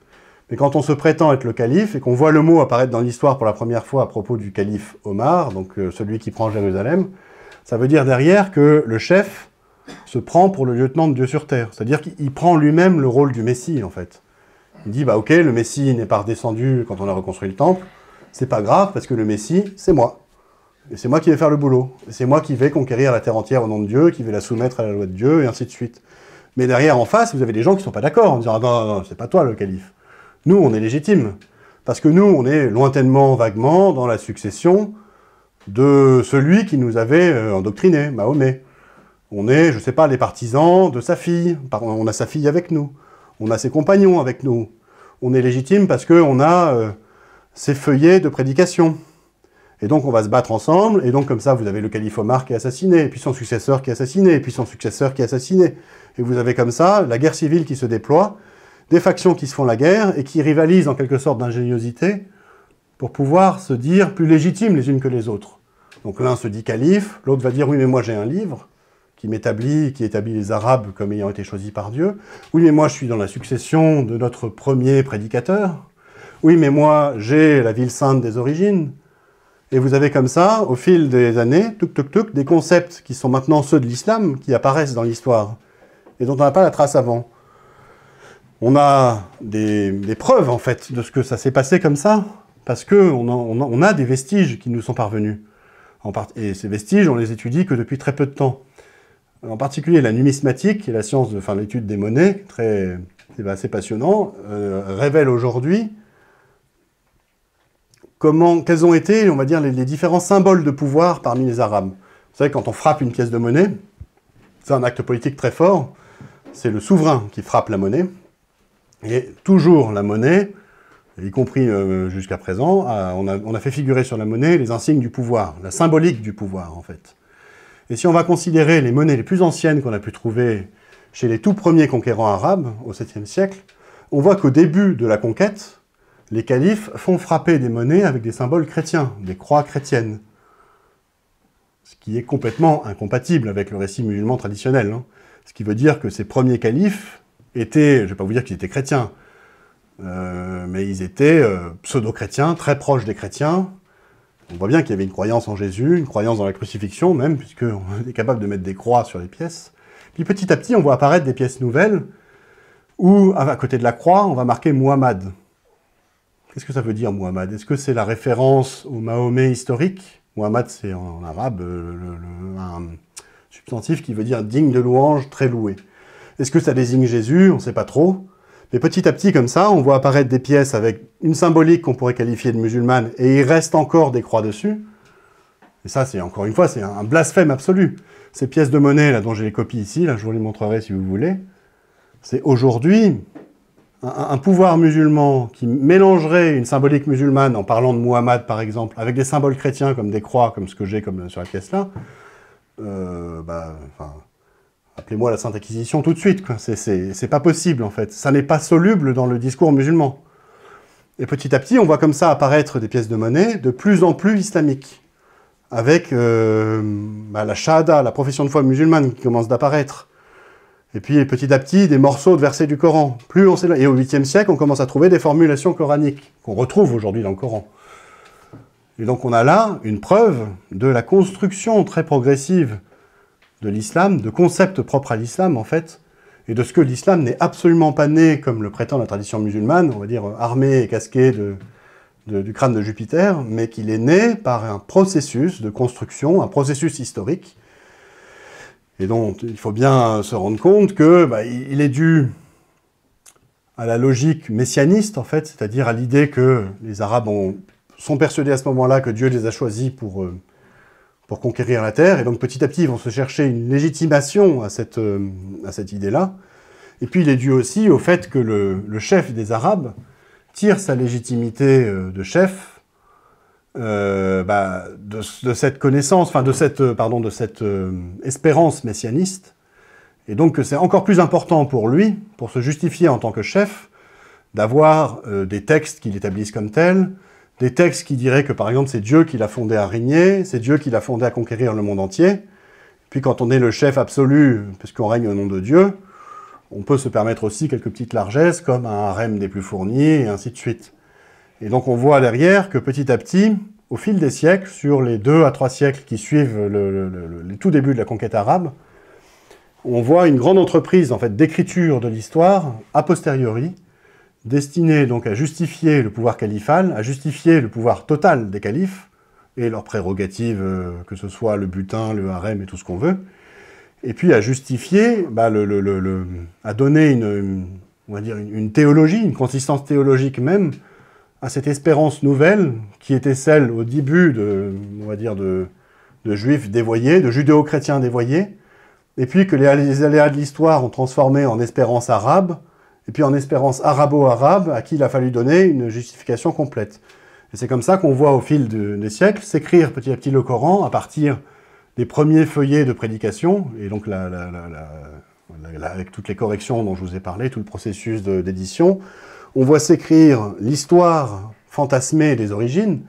Speaker 1: Mais quand on se prétend être le calife, et qu'on voit le mot apparaître dans l'histoire pour la première fois à propos du calife Omar, donc celui qui prend Jérusalem, ça veut dire derrière que le chef se prend pour le lieutenant de Dieu sur terre. C'est-à-dire qu'il prend lui-même le rôle du Messie, en fait. Il dit, bah ok, le Messie n'est pas redescendu quand on a reconstruit le temple, c'est pas grave, parce que le Messie, c'est moi. Et c'est moi qui vais faire le boulot. Et c'est moi qui vais conquérir la terre entière au nom de Dieu, qui vais la soumettre à la loi de Dieu, et ainsi de suite. Mais derrière, en face, vous avez des gens qui ne sont pas d'accord, en disant, ah non, non, c'est pas toi le calife. Nous, on est légitime. Parce que nous, on est lointainement, vaguement, dans la succession de celui qui nous avait endoctriné, Mahomet. On est, je sais pas, les partisans de sa fille. On a sa fille avec nous. On a ses compagnons avec nous. On est légitime parce qu'on a ses feuillets de prédication. Et donc on va se battre ensemble, et donc comme ça vous avez le calife Omar qui est assassiné, et puis son successeur qui est assassiné, et puis son successeur qui est assassiné. Et vous avez comme ça la guerre civile qui se déploie, des factions qui se font la guerre, et qui rivalisent en quelque sorte d'ingéniosité, pour pouvoir se dire plus légitimes les unes que les autres. Donc l'un se dit calife, l'autre va dire oui mais moi j'ai un livre, qui établit les Arabes comme ayant été choisis par Dieu. Oui mais moi je suis dans la succession de notre premier prédicateur. Oui mais moi j'ai la ville sainte des origines. Et vous avez comme ça, au fil des années, des concepts qui sont maintenant ceux de l'islam, qui apparaissent dans l'histoire, et dont on n'a pas la trace avant. On a des preuves, en fait, de ce que ça s'est passé comme ça, parce qu'on a des vestiges qui nous sont parvenus. Et ces vestiges, on les étudie que depuis très peu de temps. En particulier, la numismatique, qui est la science de l'étude des monnaies, c'est assez passionnant, révèle aujourd'hui quels ont été, on va dire, les différents symboles de pouvoir parmi les Arabes. Vous savez, quand on frappe une pièce de monnaie, c'est un acte politique très fort, c'est le souverain qui frappe la monnaie, et toujours la monnaie, y compris jusqu'à présent, on a fait figurer sur la monnaie les insignes du pouvoir, la symbolique du pouvoir, en fait. Et si on va considérer les monnaies les plus anciennes qu'on a pu trouver chez les tout premiers conquérants arabes, au 7e siècle, on voit qu'au début de la conquête, les califes font frapper des monnaies avec des symboles chrétiens, des croix chrétiennes. Ce qui est complètement incompatible avec le récit musulman traditionnel. Hein. Ce qui veut dire que ces premiers califes étaient, je ne vais pas vous dire qu'ils étaient chrétiens, mais ils étaient pseudo-chrétiens, très proches des chrétiens. On voit bien qu'il y avait une croyance en Jésus, une croyance dans la crucifixion même, puisqu'on est capable de mettre des croix sur les pièces. Puis petit à petit, on voit apparaître des pièces nouvelles, où, à côté de la croix, on va marquer Muhammad. Qu'est-ce que ça veut dire, Muhammad? Est-ce que c'est la référence au Mahomet historique? Muhammad, c'est en arabe un substantif qui veut dire digne de louange, très loué. Est-ce que ça désigne Jésus? On ne sait pas trop. Mais petit à petit, comme ça, on voit apparaître des pièces avec une symbolique qu'on pourrait qualifier de musulmane, et il reste encore des croix dessus. Et ça, c'est encore une fois, c'est un blasphème absolu. Ces pièces de monnaie, là, dont j'ai les copies ici, là, je vous les montrerai si vous voulez, c'est aujourd'hui un pouvoir musulman qui mélangerait une symbolique musulmane en parlant de Muhammad, par exemple, avec des symboles chrétiens comme des croix, comme ce que j'ai comme sur la pièce là, appelez-moi la Sainte Inquisition tout de suite, quoi. C'est pas possible, en fait. Ça n'est pas soluble dans le discours musulman. Et petit à petit, on voit comme ça apparaître des pièces de monnaie de plus en plus islamiques, avec la shahada, la profession de foi musulmane qui commence d'apparaître. Et puis, petit à petit, des morceaux de versets du Coran. Et au 8e siècle, on commence à trouver des formulations coraniques, qu'on retrouve aujourd'hui dans le Coran. Et donc, on a là une preuve de la construction très progressive de l'islam, de concepts propres à l'islam, en fait, et de ce que l'islam n'est absolument pas né, comme le prétend la tradition musulmane, on va dire armé et casqué du crâne de Jupiter, mais qu'il est né par un processus de construction, un processus historique, et donc, il faut bien se rendre compte que il est dû à la logique messianiste, en fait, c'est-à-dire à l'idée que les Arabes sont persuadés à ce moment-là que Dieu les a choisis pour conquérir la terre, et donc petit à petit, ils vont se chercher une légitimation à cette idée-là. Et puis, il est dû aussi au fait que le chef des Arabes tire sa légitimité de chef de cette connaissance, de cette espérance messianiste, et donc que c'est encore plus important pour lui, pour se justifier en tant que chef, d'avoir des textes qu'il établisse comme tels, des textes qui diraient que par exemple c'est Dieu qui l'a fondé à régner, c'est Dieu qui l'a fondé à conquérir le monde entier, puis quand on est le chef absolu, puisqu'on règne au nom de Dieu, On peut se permettre aussi quelques petites largesses, comme un harem des plus fournis, et ainsi de suite. Et donc on voit derrière que petit à petit, au fil des siècles, sur les 2 à 3 siècles qui suivent le tout début de la conquête arabe, on voit une grande entreprise en fait, d'écriture de l'histoire, a posteriori, destinée donc à justifier le pouvoir califal, à justifier le pouvoir total des califes, et leurs prérogatives, que ce soit le butin, le harem et tout ce qu'on veut, et puis à justifier, à donner on va dire une théologie, une consistance théologique même, à cette espérance nouvelle qui était celle au début on va dire de juifs dévoyés, de judéo-chrétiens dévoyés, et puis que les aléas de l'histoire ont transformé en espérance arabe, et puis en espérance arabo-arabe, à qui il a fallu donner une justification complète. Et c'est comme ça qu'on voit au fil des siècles s'écrire petit à petit le Coran à partir des premiers feuillets de prédication, et donc avec toutes les corrections dont je vous ai parlé, tout le processus d'édition, on voit s'écrire l'histoire fantasmée des origines,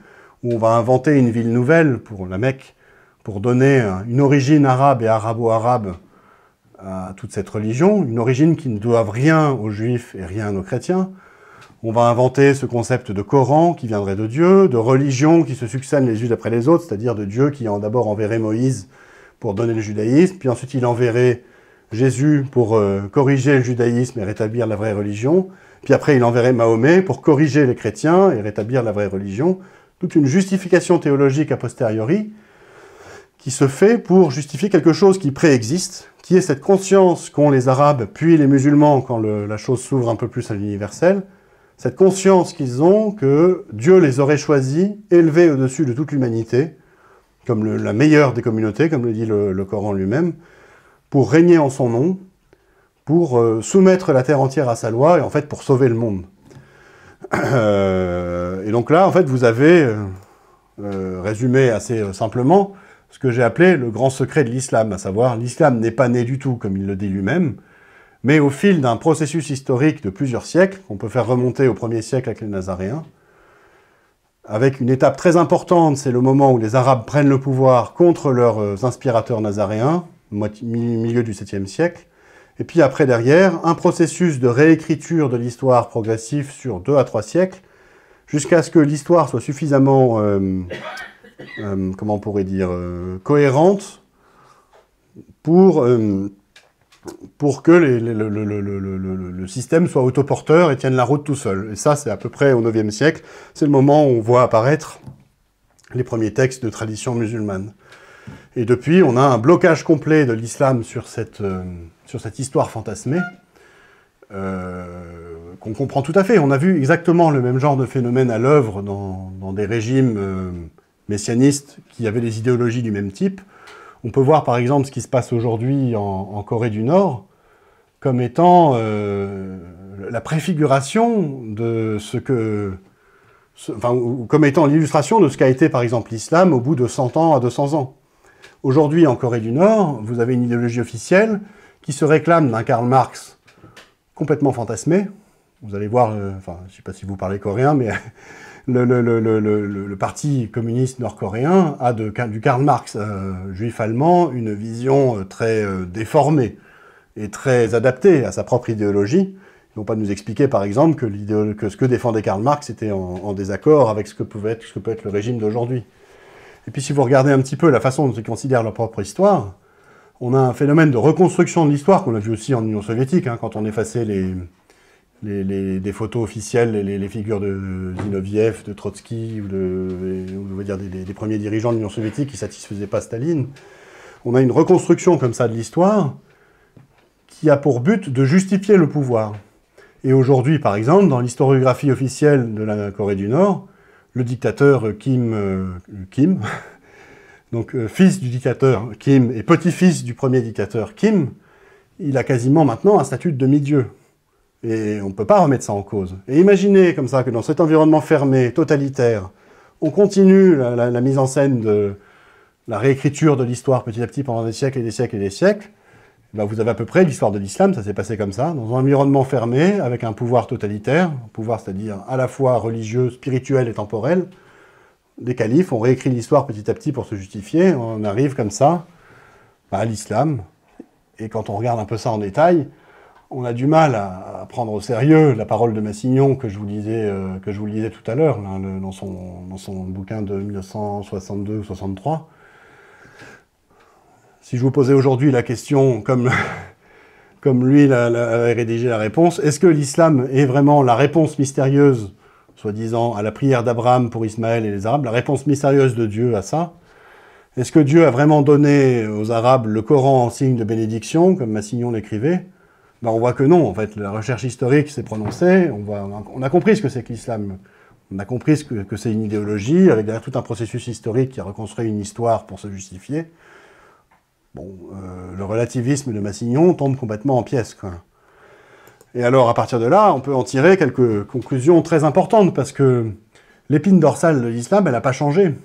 Speaker 1: où on va inventer une ville nouvelle pour la Mecque, pour donner une origine arabe et arabo-arabe à toute cette religion, une origine qui ne doive rien aux juifs et rien aux chrétiens. On va inventer ce concept de Coran qui viendrait de Dieu, de religions qui se succèdent les unes après les autres, c'est-à-dire de Dieu qui d'abord enverrait Moïse pour donner le judaïsme, puis ensuite il enverrait Jésus pour corriger le judaïsme et rétablir la vraie religion, puis après il enverrait Mahomet pour corriger les chrétiens et rétablir la vraie religion. Toute une justification théologique a posteriori qui se fait pour justifier quelque chose qui préexiste, qui est cette conscience qu'ont les Arabes puis les musulmans quand la chose s'ouvre un peu plus à l'universel, cette conscience qu'ils ont que Dieu les aurait choisis, élevés au-dessus de toute l'humanité, comme la meilleure des communautés, comme le dit le Coran lui-même, pour régner en son nom, pour soumettre la terre entière à sa loi, et en fait pour sauver le monde. Et donc là, en fait, vous avez résumé assez simplement ce que j'ai appelé le grand secret de l'islam, à savoir l'islam n'est pas né du tout, comme il le dit lui-même, mais au fil d'un processus historique de plusieurs siècles, qu'on peut faire remonter au 1er siècle avec les Nazaréens, avec une étape très importante, c'est le moment où les Arabes prennent le pouvoir contre leurs inspirateurs nazaréens, milieu du 7e siècle, et puis après derrière, un processus de réécriture de l'histoire progressif sur 2 à 3 siècles, jusqu'à ce que l'histoire soit suffisamment, comment on pourrait dire, cohérente pour que le système soit autoporteur et tienne la route tout seul. Et ça, c'est à peu près au 9e siècle. C'est le moment où on voit apparaître les premiers textes de tradition musulmane. Et depuis, on a un blocage complet de l'islam sur cette histoire fantasmée, qu'on comprend tout à fait. On a vu exactement le même genre de phénomène à l'œuvre dans des régimes messianistes qui avaient des idéologies du même type. On peut voir par exemple ce qui se passe aujourd'hui en Corée du Nord comme étant la préfiguration de comme étant l'illustration de ce qu'a été par exemple l'islam au bout de 100 ans à 200 ans. Aujourd'hui en Corée du Nord, vous avez une idéologie officielle qui se réclame d'un Karl Marx complètement fantasmé. Vous allez voir, je ne sais pas si vous parlez coréen, mais le parti communiste nord-coréen a du Karl Marx juif allemand une vision très déformée et très adaptée à sa propre idéologie. Ils ne vont pas nous expliquer, par exemple, que ce que défendait Karl Marx était en désaccord avec ce que peut être le régime d'aujourd'hui. Et puis si vous regardez un petit peu la façon dont ils considèrent leur propre histoire, on a un phénomène de reconstruction de l'histoire qu'on a vu aussi en Union soviétique, quand on effaçait des photos officielles, les figures de Zinoviev, de Trotsky, on va dire des premiers dirigeants de l'Union soviétique qui ne satisfaisaient pas Staline. On a une reconstruction comme ça de l'histoire qui a pour but de justifier le pouvoir. Et aujourd'hui, par exemple, dans l'historiographie officielle de la Corée du Nord, le dictateur Kim, donc fils du dictateur Kim et petit-fils du premier dictateur Kim, il a quasiment maintenant un statut de demi-dieu. Et on ne peut pas remettre ça en cause. Et imaginez comme ça que dans cet environnement fermé, totalitaire, on continue la mise en scène de la réécriture de l'histoire petit à petit pendant des siècles et des siècles et des siècles. Ben vous avez à peu près l'histoire de l'islam, ça s'est passé comme ça, dans un environnement fermé, avec un pouvoir totalitaire, un pouvoir c'est-à-dire à la fois religieux, spirituel et temporel. Les califes ont réécrit l'histoire petit à petit pour se justifier, on arrive comme ça à l'islam. Et quand on regarde un peu ça en détail, on a du mal à prendre au sérieux la parole de Massignon que je vous lisais tout à l'heure, dans son bouquin de 1962 ou 63. Si je vous posais aujourd'hui la question, comme lui avait rédigé la réponse, est-ce que l'islam est vraiment la réponse mystérieuse, soi-disant, à la prière d'Abraham pour Ismaël et les Arabes, la réponse mystérieuse de Dieu à ça? Est-ce que Dieu a vraiment donné aux Arabes le Coran en signe de bénédiction, comme Massignon l'écrivait? Ben, on voit que non, en fait. La recherche historique s'est prononcée, on a compris ce que c'est que l'islam. On a compris que c'est une idéologie, avec derrière tout un processus historique qui a reconstruit une histoire pour se justifier. Bon, le relativisme de Massignon tombe complètement en pièces, quoi. Et alors, à partir de là, on peut en tirer quelques conclusions très importantes, parce que l'épine dorsale de l'islam, elle n'a pas changé.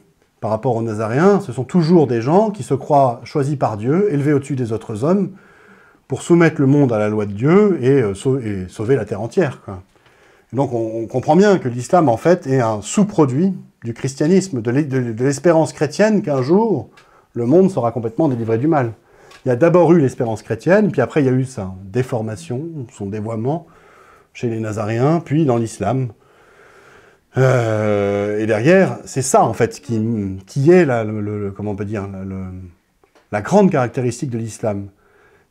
Speaker 1: Par rapport aux Nazaréens, ce sont toujours des gens qui se croient choisis par Dieu, élevés au-dessus des autres hommes, pour soumettre le monde à la loi de Dieu et sauver la terre entière, quoi. Et donc on comprend bien que l'islam, en fait, est un sous-produit du christianisme, de l'espérance chrétienne qu'un jour, le monde sera complètement délivré du mal. Il y a d'abord eu l'espérance chrétienne, puis après il y a eu sa déformation, son dévoiement chez les Nazaréens, puis dans l'islam. Et derrière, c'est ça, en fait, qui est comment on peut dire, la grande caractéristique de l'islam.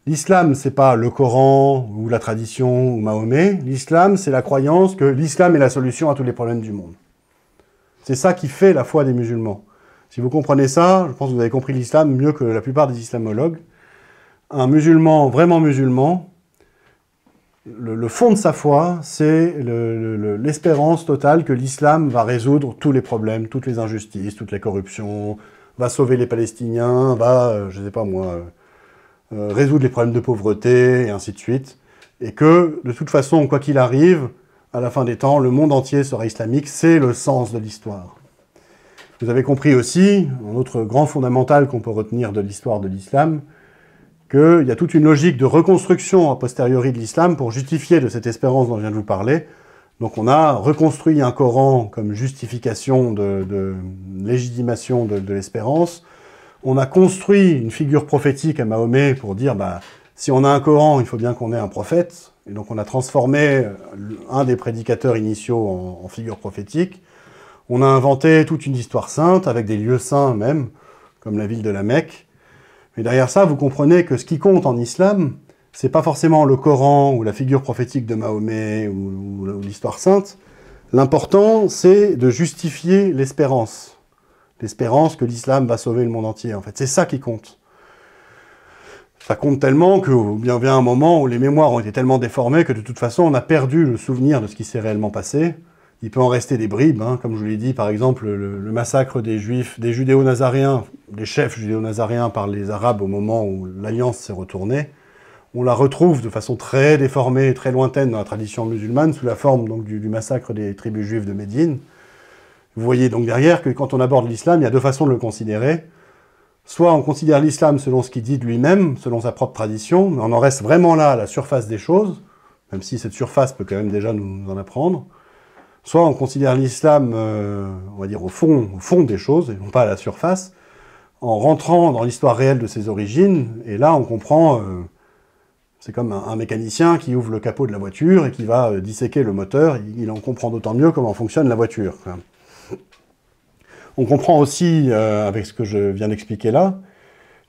Speaker 1: L'islam, c'est pas le Coran, ou la tradition, ou Mahomet. L'islam, c'est la croyance que l'islam est la solution à tous les problèmes du monde. C'est ça qui fait la foi des musulmans. Si vous comprenez ça, je pense que vous avez compris l'islam mieux que la plupart des islamologues. Un musulman, vraiment musulman, le fond de sa foi, c'est l'espérance totale que l'islam va résoudre tous les problèmes, toutes les injustices, toutes les corruptions, va sauver les Palestiniens, va, je sais pas moi, résoudre les problèmes de pauvreté, et ainsi de suite. Et que, de toute façon, quoi qu'il arrive, à la fin des temps, le monde entier sera islamique, c'est le sens de l'histoire. Vous avez compris aussi, un autre grand fondamental qu'on peut retenir de l'histoire de l'islam, qu'il y a toute une logique de reconstruction a posteriori de l'islam pour justifier de cette espérance dont je viens de vous parler. Donc on a reconstruit un Coran comme justification de légitimation de l'espérance. On a construit une figure prophétique à Mahomet pour dire, bah, si on a un Coran, il faut bien qu'on ait un prophète. Et donc on a transformé un des prédicateurs initiaux en figure prophétique. On a inventé toute une histoire sainte, avec des lieux saints même, comme la ville de la Mecque. Mais derrière ça, vous comprenez que ce qui compte en islam, c'est pas forcément le Coran ou la figure prophétique de Mahomet ou l'histoire sainte. L'important, c'est de justifier l'espérance. L'espérance que l'islam va sauver le monde entier, en fait. C'est ça qui compte. Ça compte tellement qu'il vient un moment où les mémoires ont été tellement déformées que de toute façon, on a perdu le souvenir de ce qui s'est réellement passé. Il peut en rester des bribes, hein, comme je vous l'ai dit, par exemple, le massacre des Juifs, des Judéo-Nazaréens, des chefs judéo-nazaréens par les Arabes au moment où l'Alliance s'est retournée. On la retrouve de façon très déformée, très lointaine dans la tradition musulmane, sous la forme donc, du massacre des tribus juives de Médine. Vous voyez donc derrière que quand on aborde l'islam, il y a deux façons de le considérer. Soit on considère l'islam selon ce qu'il dit de lui-même, selon sa propre tradition, mais on en reste vraiment là à la surface des choses, même si cette surface peut quand même déjà nous en apprendre. Soit on considère l'islam, on va dire, au fond des choses, et non pas à la surface, en rentrant dans l'histoire réelle de ses origines, et là on comprend, c'est comme un mécanicien qui ouvre le capot de la voiture et qui va disséquer le moteur, il en comprend d'autant mieux comment fonctionne la voiture. On comprend aussi, avec ce que je viens d'expliquer là,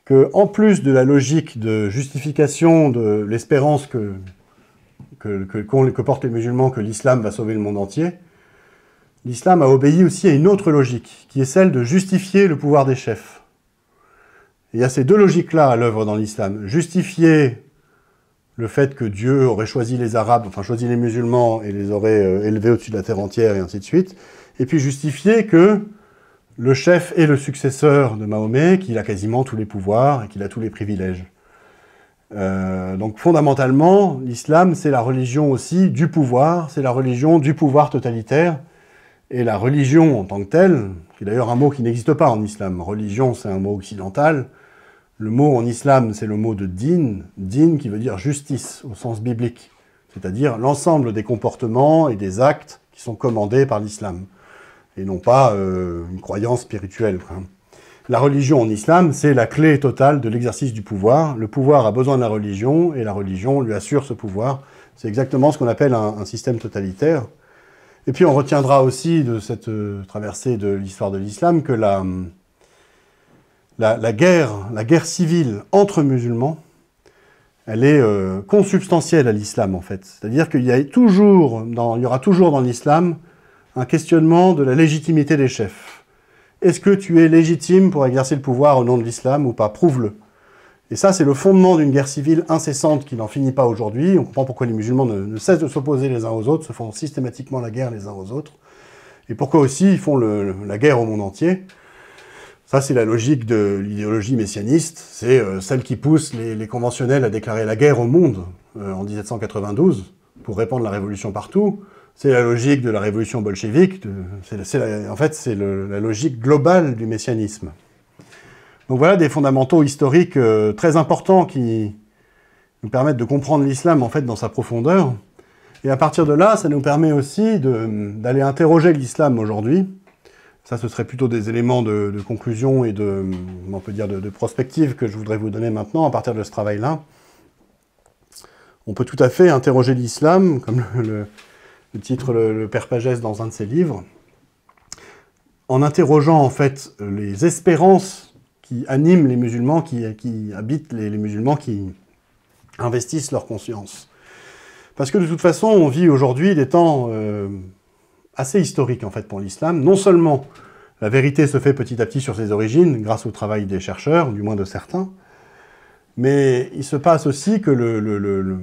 Speaker 1: que en plus de la logique de justification de l'espérance que portent les musulmans que l'islam va sauver le monde entier, l'islam a obéi aussi à une autre logique, qui est celle de justifier le pouvoir des chefs. Et il y a ces deux logiques-là à l'œuvre dans l'islam. Justifier le fait que Dieu aurait choisi les Arabes, enfin choisi les musulmans et les aurait élevés au-dessus de la terre entière et ainsi de suite. Et puis justifier que le chef est le successeur de Mahomet, qu'il a quasiment tous les pouvoirs et qu'il a tous les privilèges. Donc fondamentalement, l'islam, c'est la religion aussi du pouvoir, c'est la religion du pouvoir totalitaire, et la religion en tant que telle, qui est d'ailleurs un mot qui n'existe pas en islam. Religion, c'est un mot occidental. Le mot en islam, c'est le mot de din, din qui veut dire justice au sens biblique, c'est-à-dire l'ensemble des comportements et des actes qui sont commandés par l'islam, et non pas une croyance spirituelle. La religion en islam, c'est la clé totale de l'exercice du pouvoir. Le pouvoir a besoin de la religion, et la religion lui assure ce pouvoir. C'est exactement ce qu'on appelle un système totalitaire. Et puis on retiendra aussi de cette traversée de l'histoire de l'islam que la guerre civile entre musulmans, elle est consubstantielle à l'islam, en fait. C'est-à-dire qu'il y aura toujours dans l'islam un questionnement de la légitimité des chefs. Est-ce que tu es légitime pour exercer le pouvoir au nom de l'islam ou pas? Prouve-le. Et ça, c'est le fondement d'une guerre civile incessante qui n'en finit pas aujourd'hui. On comprend pourquoi les musulmans ne cessent de s'opposer les uns aux autres, se font systématiquement la guerre les uns aux autres. Et pourquoi aussi ils font la guerre au monde entier. Ça, c'est la logique de l'idéologie messianiste. C'est celle qui pousse les conventionnels à déclarer la guerre au monde en 1792 pour répandre la révolution partout. C'est la logique de la révolution bolchevique. En fait, c'est la logique globale du messianisme. Donc voilà des fondamentaux historiques très importants qui nous permettent de comprendre l'islam en fait dans sa profondeur. Et à partir de là, ça nous permet aussi d'aller interroger l'islam aujourd'hui. Ça, ce serait plutôt des éléments de conclusion et on peut dire de prospective que je voudrais vous donner maintenant à partir de ce travail-là. On peut tout à fait interroger l'islam, comme le titre le Père Pagès dans un de ses livres, en interrogeant en fait les espérances qui animent les musulmans, qui habitent les musulmans, qui investissent leur conscience. Parce que de toute façon, on vit aujourd'hui des temps assez historique en fait pour l'islam. Non seulement la vérité se fait petit à petit sur ses origines, grâce au travail des chercheurs, du moins de certains, mais il se passe aussi que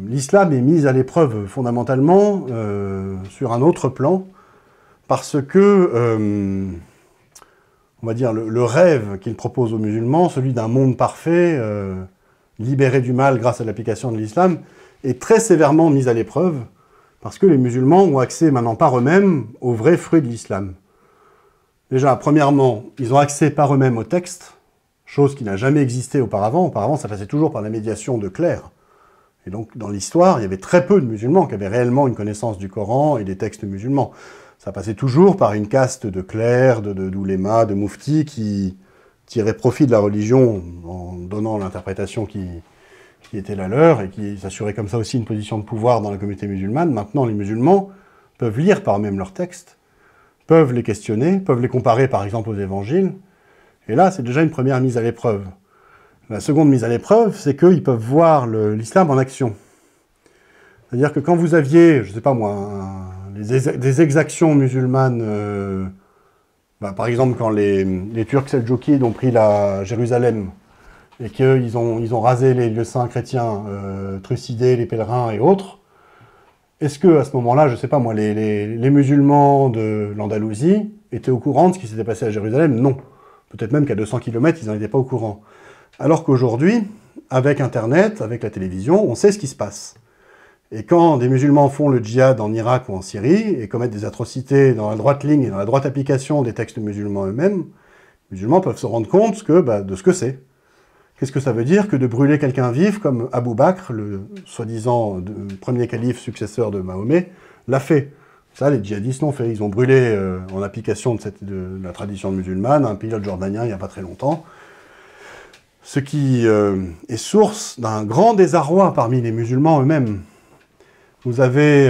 Speaker 1: l'islam est mis à l'épreuve fondamentalement sur un autre plan, parce que, on va dire, le rêve qu'il propose aux musulmans, celui d'un monde parfait, libéré du mal grâce à l'application de l'islam, est très sévèrement mis à l'épreuve, parce que les musulmans ont accès maintenant par eux-mêmes aux vrais fruits de l'islam. Déjà, premièrement, ils ont accès par eux-mêmes au texte, chose qui n'a jamais existé auparavant. Auparavant, ça passait toujours par la médiation de clercs. Et donc, dans l'histoire, il y avait très peu de musulmans qui avaient réellement une connaissance du Coran et des textes musulmans. Ça passait toujours par une caste de clercs, d'oulémas, de mouftis qui tiraient profit de la religion en donnant l'interprétation qui était la leur, et qui s'assurait comme ça aussi une position de pouvoir dans la communauté musulmane. Maintenant, les musulmans peuvent lire par eux-mêmes leurs textes, peuvent les questionner, peuvent les comparer par exemple aux évangiles, et là, c'est déjà une première mise à l'épreuve. La seconde mise à l'épreuve, c'est qu'ils peuvent voir l'islam en action. C'est-à-dire que quand vous aviez, je ne sais pas moi, des exactions musulmanes, par exemple quand les Turcs seldjoukides ont pris la Jérusalem, et qu'ils ont rasé les lieux saints chrétiens, trucidé les pèlerins et autres, est-ce que à ce moment-là, je ne sais pas moi, les musulmans de l'Andalousie étaient au courant de ce qui s'était passé à Jérusalem? Non. Peut-être même qu'à 200 km, ils n'en étaient pas au courant. Alors qu'aujourd'hui, avec Internet, avec la télévision, on sait ce qui se passe. Et quand des musulmans font le djihad en Irak ou en Syrie, et commettent des atrocités dans la droite ligne et dans la droite application des textes musulmans eux-mêmes, les musulmans peuvent se rendre compte de ce que c'est. Qu'est-ce que ça veut dire que de brûler quelqu'un vif comme Abou Bakr, le soi-disant premier calife successeur de Mahomet, l'a fait? Ça, les djihadistes l'ont fait. Ils ont brûlé, en application de la tradition musulmane, un pilote jordanien il n'y a pas très longtemps. Ce qui est source d'un grand désarroi parmi les musulmans eux-mêmes. Vous avez,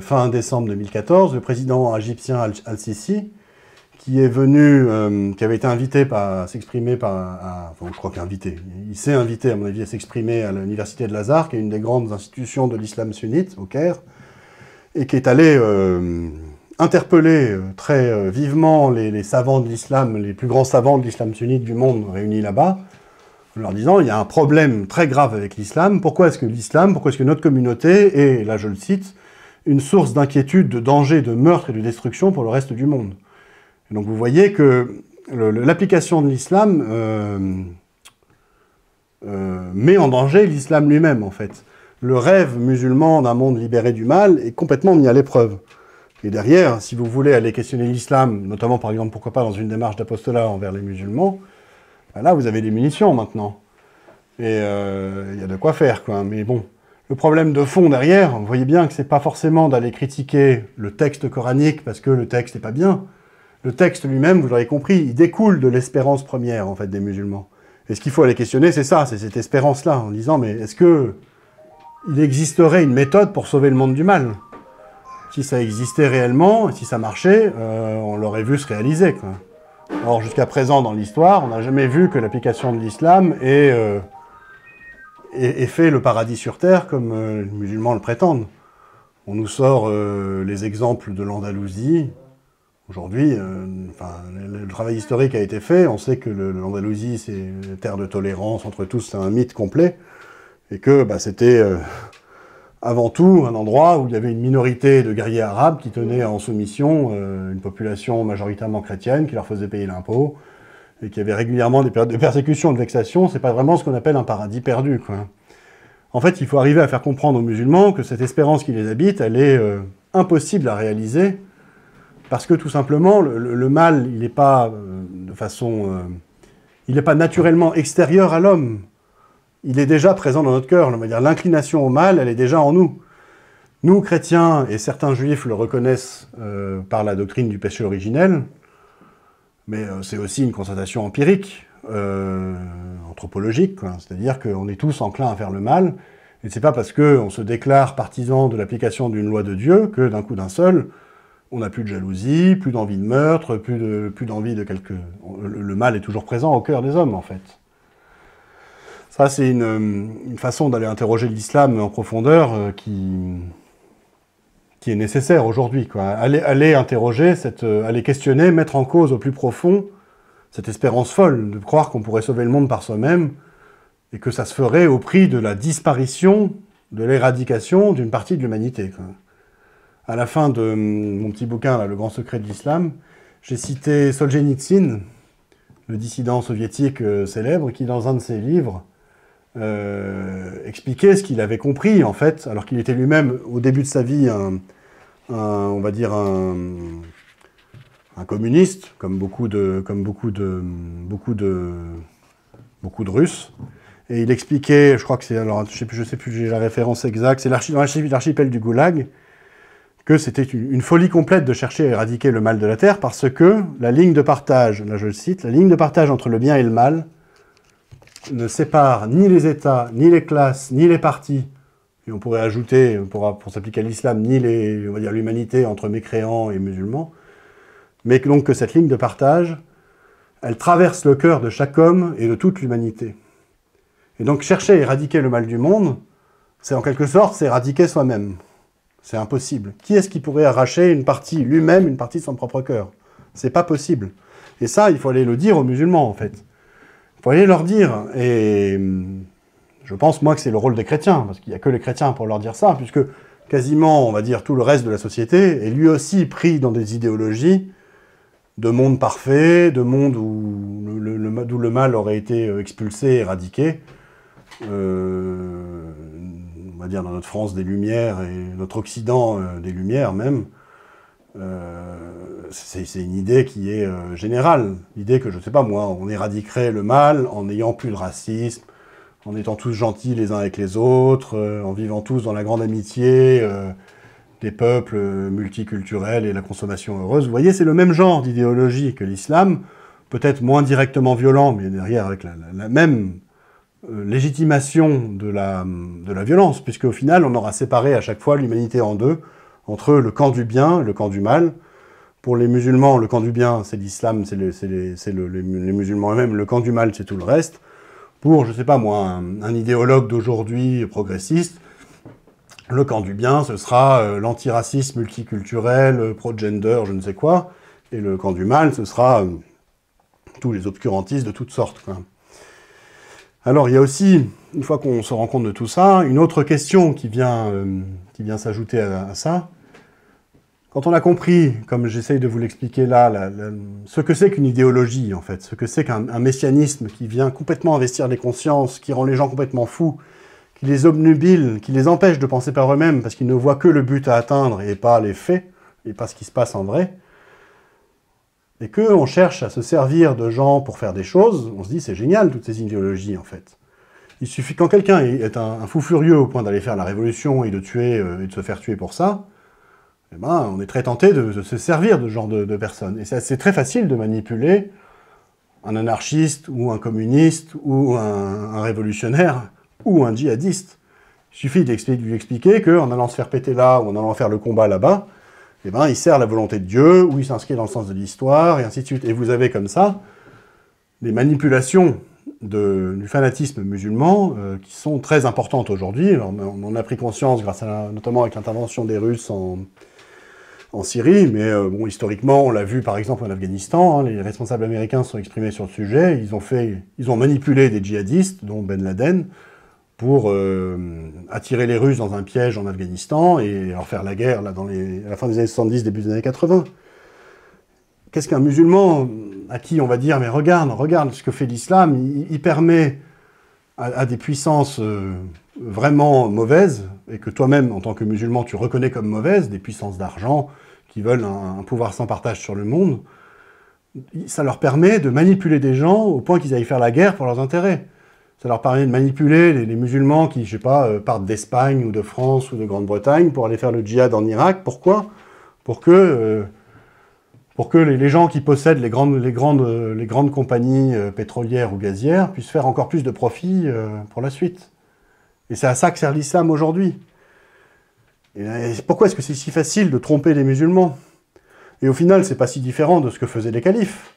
Speaker 1: fin décembre 2014, le président égyptien Al-Sisi, qui est venu, qui avait été invité à s'exprimer enfin, je crois qu'il est invité. Il s'est invité, à mon avis, à s'exprimer à l'université de Lazare, qui est une des grandes institutions de l'islam sunnite, au Caire, et qui est allé interpeller très vivement les savants de l'islam, les plus grands savants de l'islam sunnite du monde réunis là-bas, en leur disant, il y a un problème très grave avec l'islam. Pourquoi est-ce que notre communauté est, là je le cite, une source d'inquiétude, de danger, de meurtre et de destruction pour le reste du monde? Et donc vous voyez que l'application de l'islam met en danger l'islam lui-même, en fait. Le rêve musulman d'un monde libéré du mal est complètement mis à l'épreuve. Et derrière, si vous voulez aller questionner l'islam, notamment par exemple, pourquoi pas dans une démarche d'apostolat envers les musulmans, ben là vous avez des munitions maintenant. Et il y a de quoi faire, quoi. Mais bon, le problème de fond derrière, vous voyez bien que c'est pas forcément d'aller critiquer le texte coranique parce que le texte n'est pas bien. Le texte lui-même, vous l'aurez compris, il découle de l'espérance première, en fait, des musulmans. Et ce qu'il faut aller questionner, c'est ça, c'est cette espérance-là, en disant, mais est-ce que il existerait une méthode pour sauver le monde du mal? Si ça existait réellement, et si ça marchait, on l'aurait vu se réaliser, quoi. Or, jusqu'à présent, dans l'histoire, on n'a jamais vu que l'application de l'islam ait fait le paradis sur terre, comme les musulmans le prétendent. On nous sort les exemples de l'Andalousie. Aujourd'hui, le travail historique a été fait. On sait que l'Andalousie, c'est une terre de tolérance entre tous, c'est un mythe complet. Et que c'était avant tout un endroit où il y avait une minorité de guerriers arabes qui tenaient en soumission une population majoritairement chrétienne, qui leur faisait payer l'impôt, et qui avait régulièrement des périodes de persécution, de vexation. C'est pas vraiment ce qu'on appelle un paradis perdu, quoi. En fait, il faut arriver à faire comprendre aux musulmans que cette espérance qui les habite, elle est impossible à réaliser, parce que tout simplement, le mal, il n'est pas il n'est pas naturellement extérieur à l'homme. Il est déjà présent dans notre cœur. On va dire l'inclination au mal, elle est déjà en nous. Nous, chrétiens, et certains juifs le reconnaissent par la doctrine du péché originel, mais c'est aussi une constatation empirique, anthropologique, c'est-à-dire qu'on est tous enclins à faire le mal, et c'est pas parce qu'on se déclare partisan de l'application d'une loi de Dieu que d'un coup d'un seul, on n'a plus de jalousie, plus d'envie de meurtre, plus d'envie de quelque... Le mal est toujours présent au cœur des hommes, en fait. Ça, c'est une façon d'aller interroger l'islam en profondeur qui est nécessaire aujourd'hui, quoi. Aller interroger, aller questionner, mettre en cause au plus profond cette espérance folle de croire qu'on pourrait sauver le monde par soi-même et que ça se ferait au prix de la disparition, de l'éradication d'une partie de l'humanité, quoi. À la fin de mon petit bouquin, là, Le Grand Secret de l'Islam, j'ai cité Solzhenitsyn, le dissident soviétique célèbre, qui, dans un de ses livres, expliquait ce qu'il avait compris, en fait, alors qu'il était lui-même, au début de sa vie, on va dire un communiste, comme beaucoup de Russes. Et il expliquait, je crois que c'est, alors je sais plus, j'ai la référence exacte, c'est l'archipel du Goulag, que c'était une folie complète de chercher à éradiquer le mal de la Terre, parce que la ligne de partage, là je le cite, la ligne de partage entre le bien et le mal ne sépare ni les États, ni les classes, ni les partis, et on pourrait ajouter, pour s'appliquer à l'islam, ni on va dire l'humanité entre mécréants et musulmans, mais donc que cette ligne de partage, elle traverse le cœur de chaque homme et de toute l'humanité. Et donc chercher à éradiquer le mal du monde, c'est en quelque sorte s'éradiquer soi-même. C'est impossible. Qui est-ce qui pourrait arracher une partie, lui-même, une partie de son propre cœur? C'est pas possible. Et ça, il faut aller le dire aux musulmans, en fait. Il faut aller leur dire. Et je pense, moi, que c'est le rôle des chrétiens, parce qu'il n'y a que les chrétiens pour leur dire ça, puisque quasiment, on va dire, tout le reste de la société est lui aussi pris dans des idéologies de monde parfait, de monde où le mal aurait été expulsé, éradiqué. On va dire dans notre France des Lumières et notre Occident des Lumières même, c'est une idée qui est générale. L'idée que, je ne sais pas moi, on éradiquerait le mal en n'ayant plus de racisme, en étant tous gentils les uns avec les autres, en vivant tous dans la grande amitié des peuples multiculturels et la consommation heureuse. Vous voyez, c'est le même genre d'idéologie que l'islam, peut-être moins directement violent, mais derrière avec la même légitimation de la violence, puisque au final, on aura séparé à chaque fois l'humanité en deux, entre le camp du bien et le camp du mal. Pour les musulmans, le camp du bien, c'est l'islam, c'est les musulmans eux-mêmes, le camp du mal, c'est tout le reste. Pour, je sais pas moi, un idéologue d'aujourd'hui progressiste, le camp du bien, ce sera l'antiracisme multiculturel, pro-gender, je ne sais quoi, et le camp du mal, ce sera tous les obscurantistes de toutes sortes, quoi. Alors, il y a aussi, une fois qu'on se rend compte de tout ça, une autre question qui vient s'ajouter à ça. Quand on a compris, comme j'essaye de vous l'expliquer là, ce que c'est qu'une idéologie, en fait, ce que c'est qu'un messianisme qui vient complètement investir les consciences, qui rend les gens complètement fous, qui les obnubile, qui les empêche de penser par eux-mêmes, parce qu'ils ne voient que le but à atteindre et pas les faits, et pas ce qui se passe en vrai, et qu'on cherche à se servir de gens pour faire des choses, on se dit c'est génial toutes ces idéologies en fait. Il suffit quand quelqu'un est un fou furieux au point d'aller faire la révolution et de tuer et de se faire tuer pour ça, eh ben, on est très tenté de se servir de ce genre de personnes. Et c'est très facile de manipuler un anarchiste, ou un communiste, ou un révolutionnaire, ou un djihadiste. Il suffit de lui expliquer qu'en allant se faire péter là, ou en allant faire le combat là-bas, eh ben, il sert la volonté de Dieu, ou il s'inscrit dans le sens de l'histoire, et ainsi de suite. Et vous avez comme ça des manipulations du fanatisme musulman qui sont très importantes aujourd'hui. On en a pris conscience grâce notamment avec l'intervention des Russes en Syrie, mais bon, historiquement, on l'a vu par exemple en Afghanistan, hein, les responsables américains se sont exprimés sur le sujet, ils ont manipulé des djihadistes, dont Ben Laden, pour attirer les Russes dans un piège en Afghanistan et leur faire la guerre là, à la fin des années 70, début des années 80. Qu'est-ce qu'un musulman à qui on va dire « mais regarde ce que fait l'islam, il permet à des puissances vraiment mauvaises, et que toi-même, en tant que musulman, tu reconnais comme mauvaises, des puissances d'argent qui veulent un pouvoir sans partage sur le monde, ça leur permet de manipuler des gens au point qu'ils aillent faire la guerre pour leurs intérêts. Ça leur permet de manipuler les musulmans qui, je sais pas, partent d'Espagne ou de France ou de Grande-Bretagne pour aller faire le djihad en Irak. Pourquoi ? Pour que les gens qui possèdent les grandes compagnies pétrolières ou gazières puissent faire encore plus de profit pour la suite. Et c'est à ça que sert l'islam aujourd'hui. Et pourquoi est-ce que c'est si facile de tromper les musulmans ? Et au final, c'est pas si différent de ce que faisaient les califes.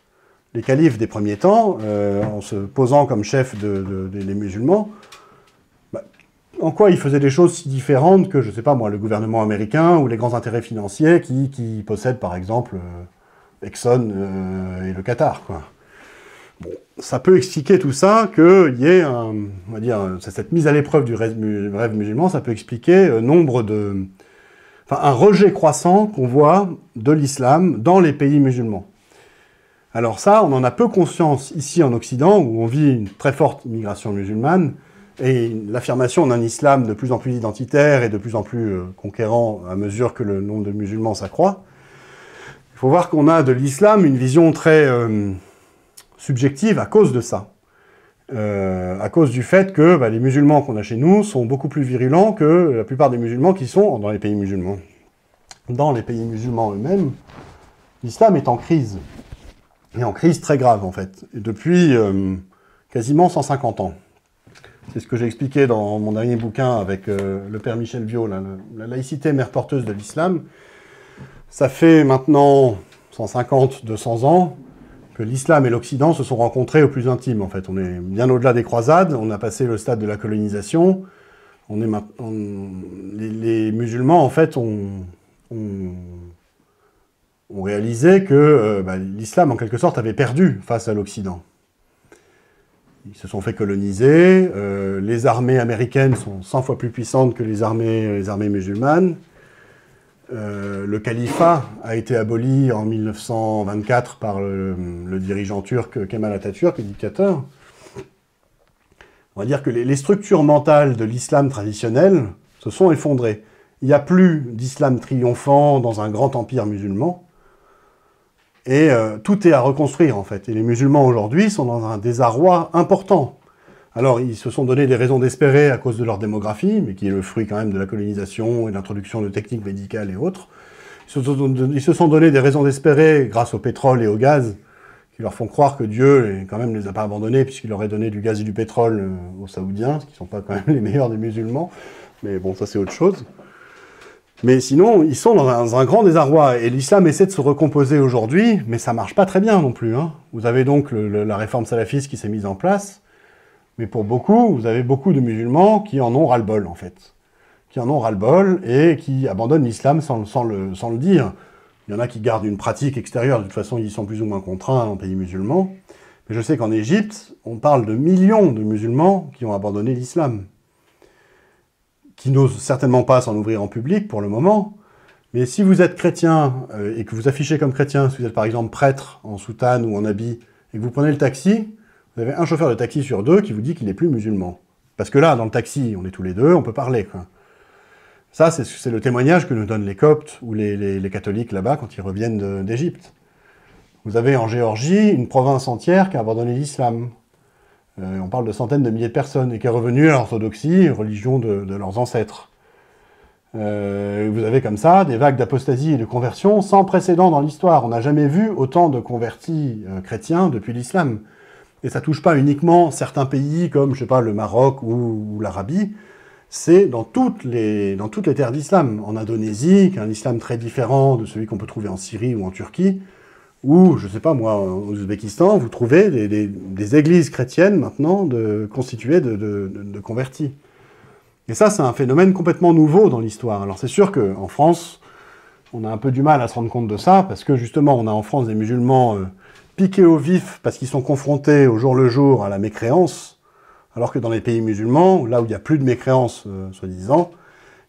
Speaker 1: Les califes des premiers temps, en se posant comme chef des musulmans, en quoi ils faisaient des choses si différentes que, je sais pas moi, le gouvernement américain ou les grands intérêts financiers qui possèdent par exemple Exxon et le Qatar, quoi. Bon, ça peut expliquer tout ça, qu'il y ait on va dire, cette mise à l'épreuve du rêve musulman, ça peut expliquer un rejet croissant qu'on voit de l'islam dans les pays musulmans. Alors ça, on en a peu conscience ici en Occident, où on vit une très forte immigration musulmane, et l'affirmation d'un islam de plus en plus identitaire et de plus en plus conquérant à mesure que le nombre de musulmans s'accroît. Il faut voir qu'on a de l'islam une vision très subjective à cause de ça. À cause du fait que les musulmans qu'on a chez nous sont beaucoup plus virulents que la plupart des musulmans qui sont dans les pays musulmans. Dans les pays musulmans eux-mêmes, l'islam est en crise. Et en crise très grave, en fait. Et depuis quasiment 150 ans. C'est ce que j'ai expliqué dans mon dernier bouquin avec le père Michel Viau, la laïcité mère porteuse de l'islam. Ça fait maintenant 150, 200 ans que l'islam et l'Occident se sont rencontrés au plus intime, en fait. On est bien au-delà des croisades, on a passé le stade de la colonisation. Les musulmans, en fait, ont réalisé que l'islam, en quelque sorte, avait perdu face à l'Occident. Ils se sont fait coloniser, les armées américaines sont 100 fois plus puissantes que les armées musulmanes. Le califat a été aboli en 1924 par le dirigeant turc Kemal Atatürk, le dictateur. On va dire que les structures mentales de l'islam traditionnel se sont effondrées. Il n'y a plus d'islam triomphant dans un grand empire musulman. Et tout est à reconstruire, en fait. Et les musulmans, aujourd'hui, sont dans un désarroi important. Alors, ils se sont donné des raisons d'espérer à cause de leur démographie, mais qui est le fruit quand même de la colonisation et de l'introduction de techniques médicales et autres. Ils se sont donné des raisons d'espérer grâce au pétrole et au gaz, qui leur font croire que Dieu, quand même, ne les a pas abandonnés, puisqu'il aurait donné du gaz et du pétrole aux Saoudiens, ce qui ne sont pas quand même les meilleurs des musulmans. Mais bon, ça c'est autre chose. Mais sinon, ils sont dans un grand désarroi, et l'islam essaie de se recomposer aujourd'hui, mais ça marche pas très bien non plus, hein. Vous avez donc la réforme salafiste qui s'est mise en place, mais pour beaucoup, vous avez beaucoup de musulmans qui en ont ras-le-bol, en fait. Qui en ont ras-le-bol, et qui abandonnent l'islam sans le dire. Il y en a qui gardent une pratique extérieure, de toute façon, ils sont plus ou moins contraints en pays musulmans. Mais je sais qu'en Égypte, on parle de millions de musulmans qui ont abandonné l'islam, qui n'osent certainement pas s'en ouvrir en public pour le moment, mais si vous êtes chrétien et que vous affichez comme chrétien, si vous êtes par exemple prêtre en soutane ou en habit, et que vous prenez le taxi, vous avez un chauffeur de taxi sur deux qui vous dit qu'il n'est plus musulman. Parce que là, dans le taxi, on est tous les deux, on peut parler, quoi. Ça, c'est le témoignage que nous donnent les Coptes ou les catholiques là-bas quand ils reviennent d'Égypte. Vous avez en Géorgie une province entière qui a abandonné l'islam. On parle de centaines de milliers de personnes, et qui est revenue à l'orthodoxie, religion de leurs ancêtres. Vous avez comme ça des vagues d'apostasie et de conversion sans précédent dans l'histoire. On n'a jamais vu autant de convertis chrétiens depuis l'islam. Et ça touche pas uniquement certains pays comme, je sais pas, le Maroc ou l'Arabie, c'est dans toutes les terres d'islam. En Indonésie, qui est un islam très différent de celui qu'on peut trouver en Syrie ou en Turquie, ou, je sais pas moi, au Ouzbékistan, vous trouvez des églises chrétiennes maintenant constituées de convertis. Et ça, c'est un phénomène complètement nouveau dans l'histoire. Alors c'est sûr qu'en France, on a un peu du mal à se rendre compte de ça, parce que justement, on a en France des musulmans piqués au vif, parce qu'ils sont confrontés au jour le jour à la mécréance, alors que dans les pays musulmans, là où il n'y a plus de mécréance, soi-disant,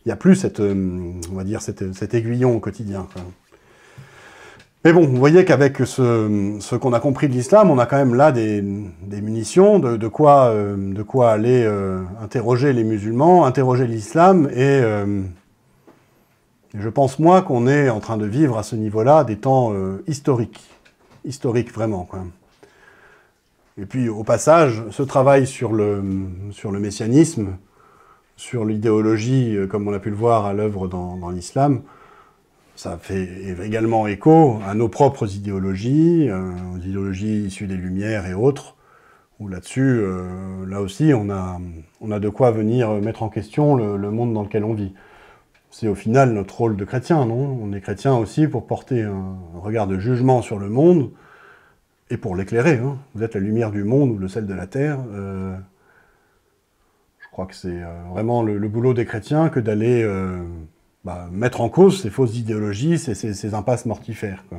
Speaker 1: il n'y a plus on va dire, cet aiguillon au quotidien, quoi. Mais bon, vous voyez qu'avec ce qu'on a compris de l'islam, on a quand même là des munitions, de quoi aller interroger les musulmans, interroger l'islam, et je pense, moi, qu'on est en train de vivre à ce niveau-là des temps historiques vraiment, quoi. Et puis, au passage, ce travail sur le messianisme, sur l'idéologie, comme on a pu le voir à l'œuvre dans l'islam, ça fait également écho à nos propres idéologies, aux idéologies issues des Lumières et autres, où là-dessus, là aussi, on a de quoi venir mettre en question le monde dans lequel on vit. C'est au final notre rôle de chrétien, non? On est chrétien aussi pour porter un regard de jugement sur le monde, et pour l'éclairer, hein. Vous êtes la lumière du monde ou le sel de la terre. Je crois que c'est vraiment le boulot des chrétiens que d'aller mettre en cause ces fausses idéologies, ces impasses mortifères, quoi.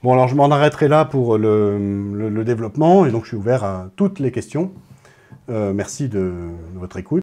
Speaker 1: Bon, alors je m'en arrêterai là pour le développement, et donc je suis ouvert à toutes les questions. Merci de votre écoute.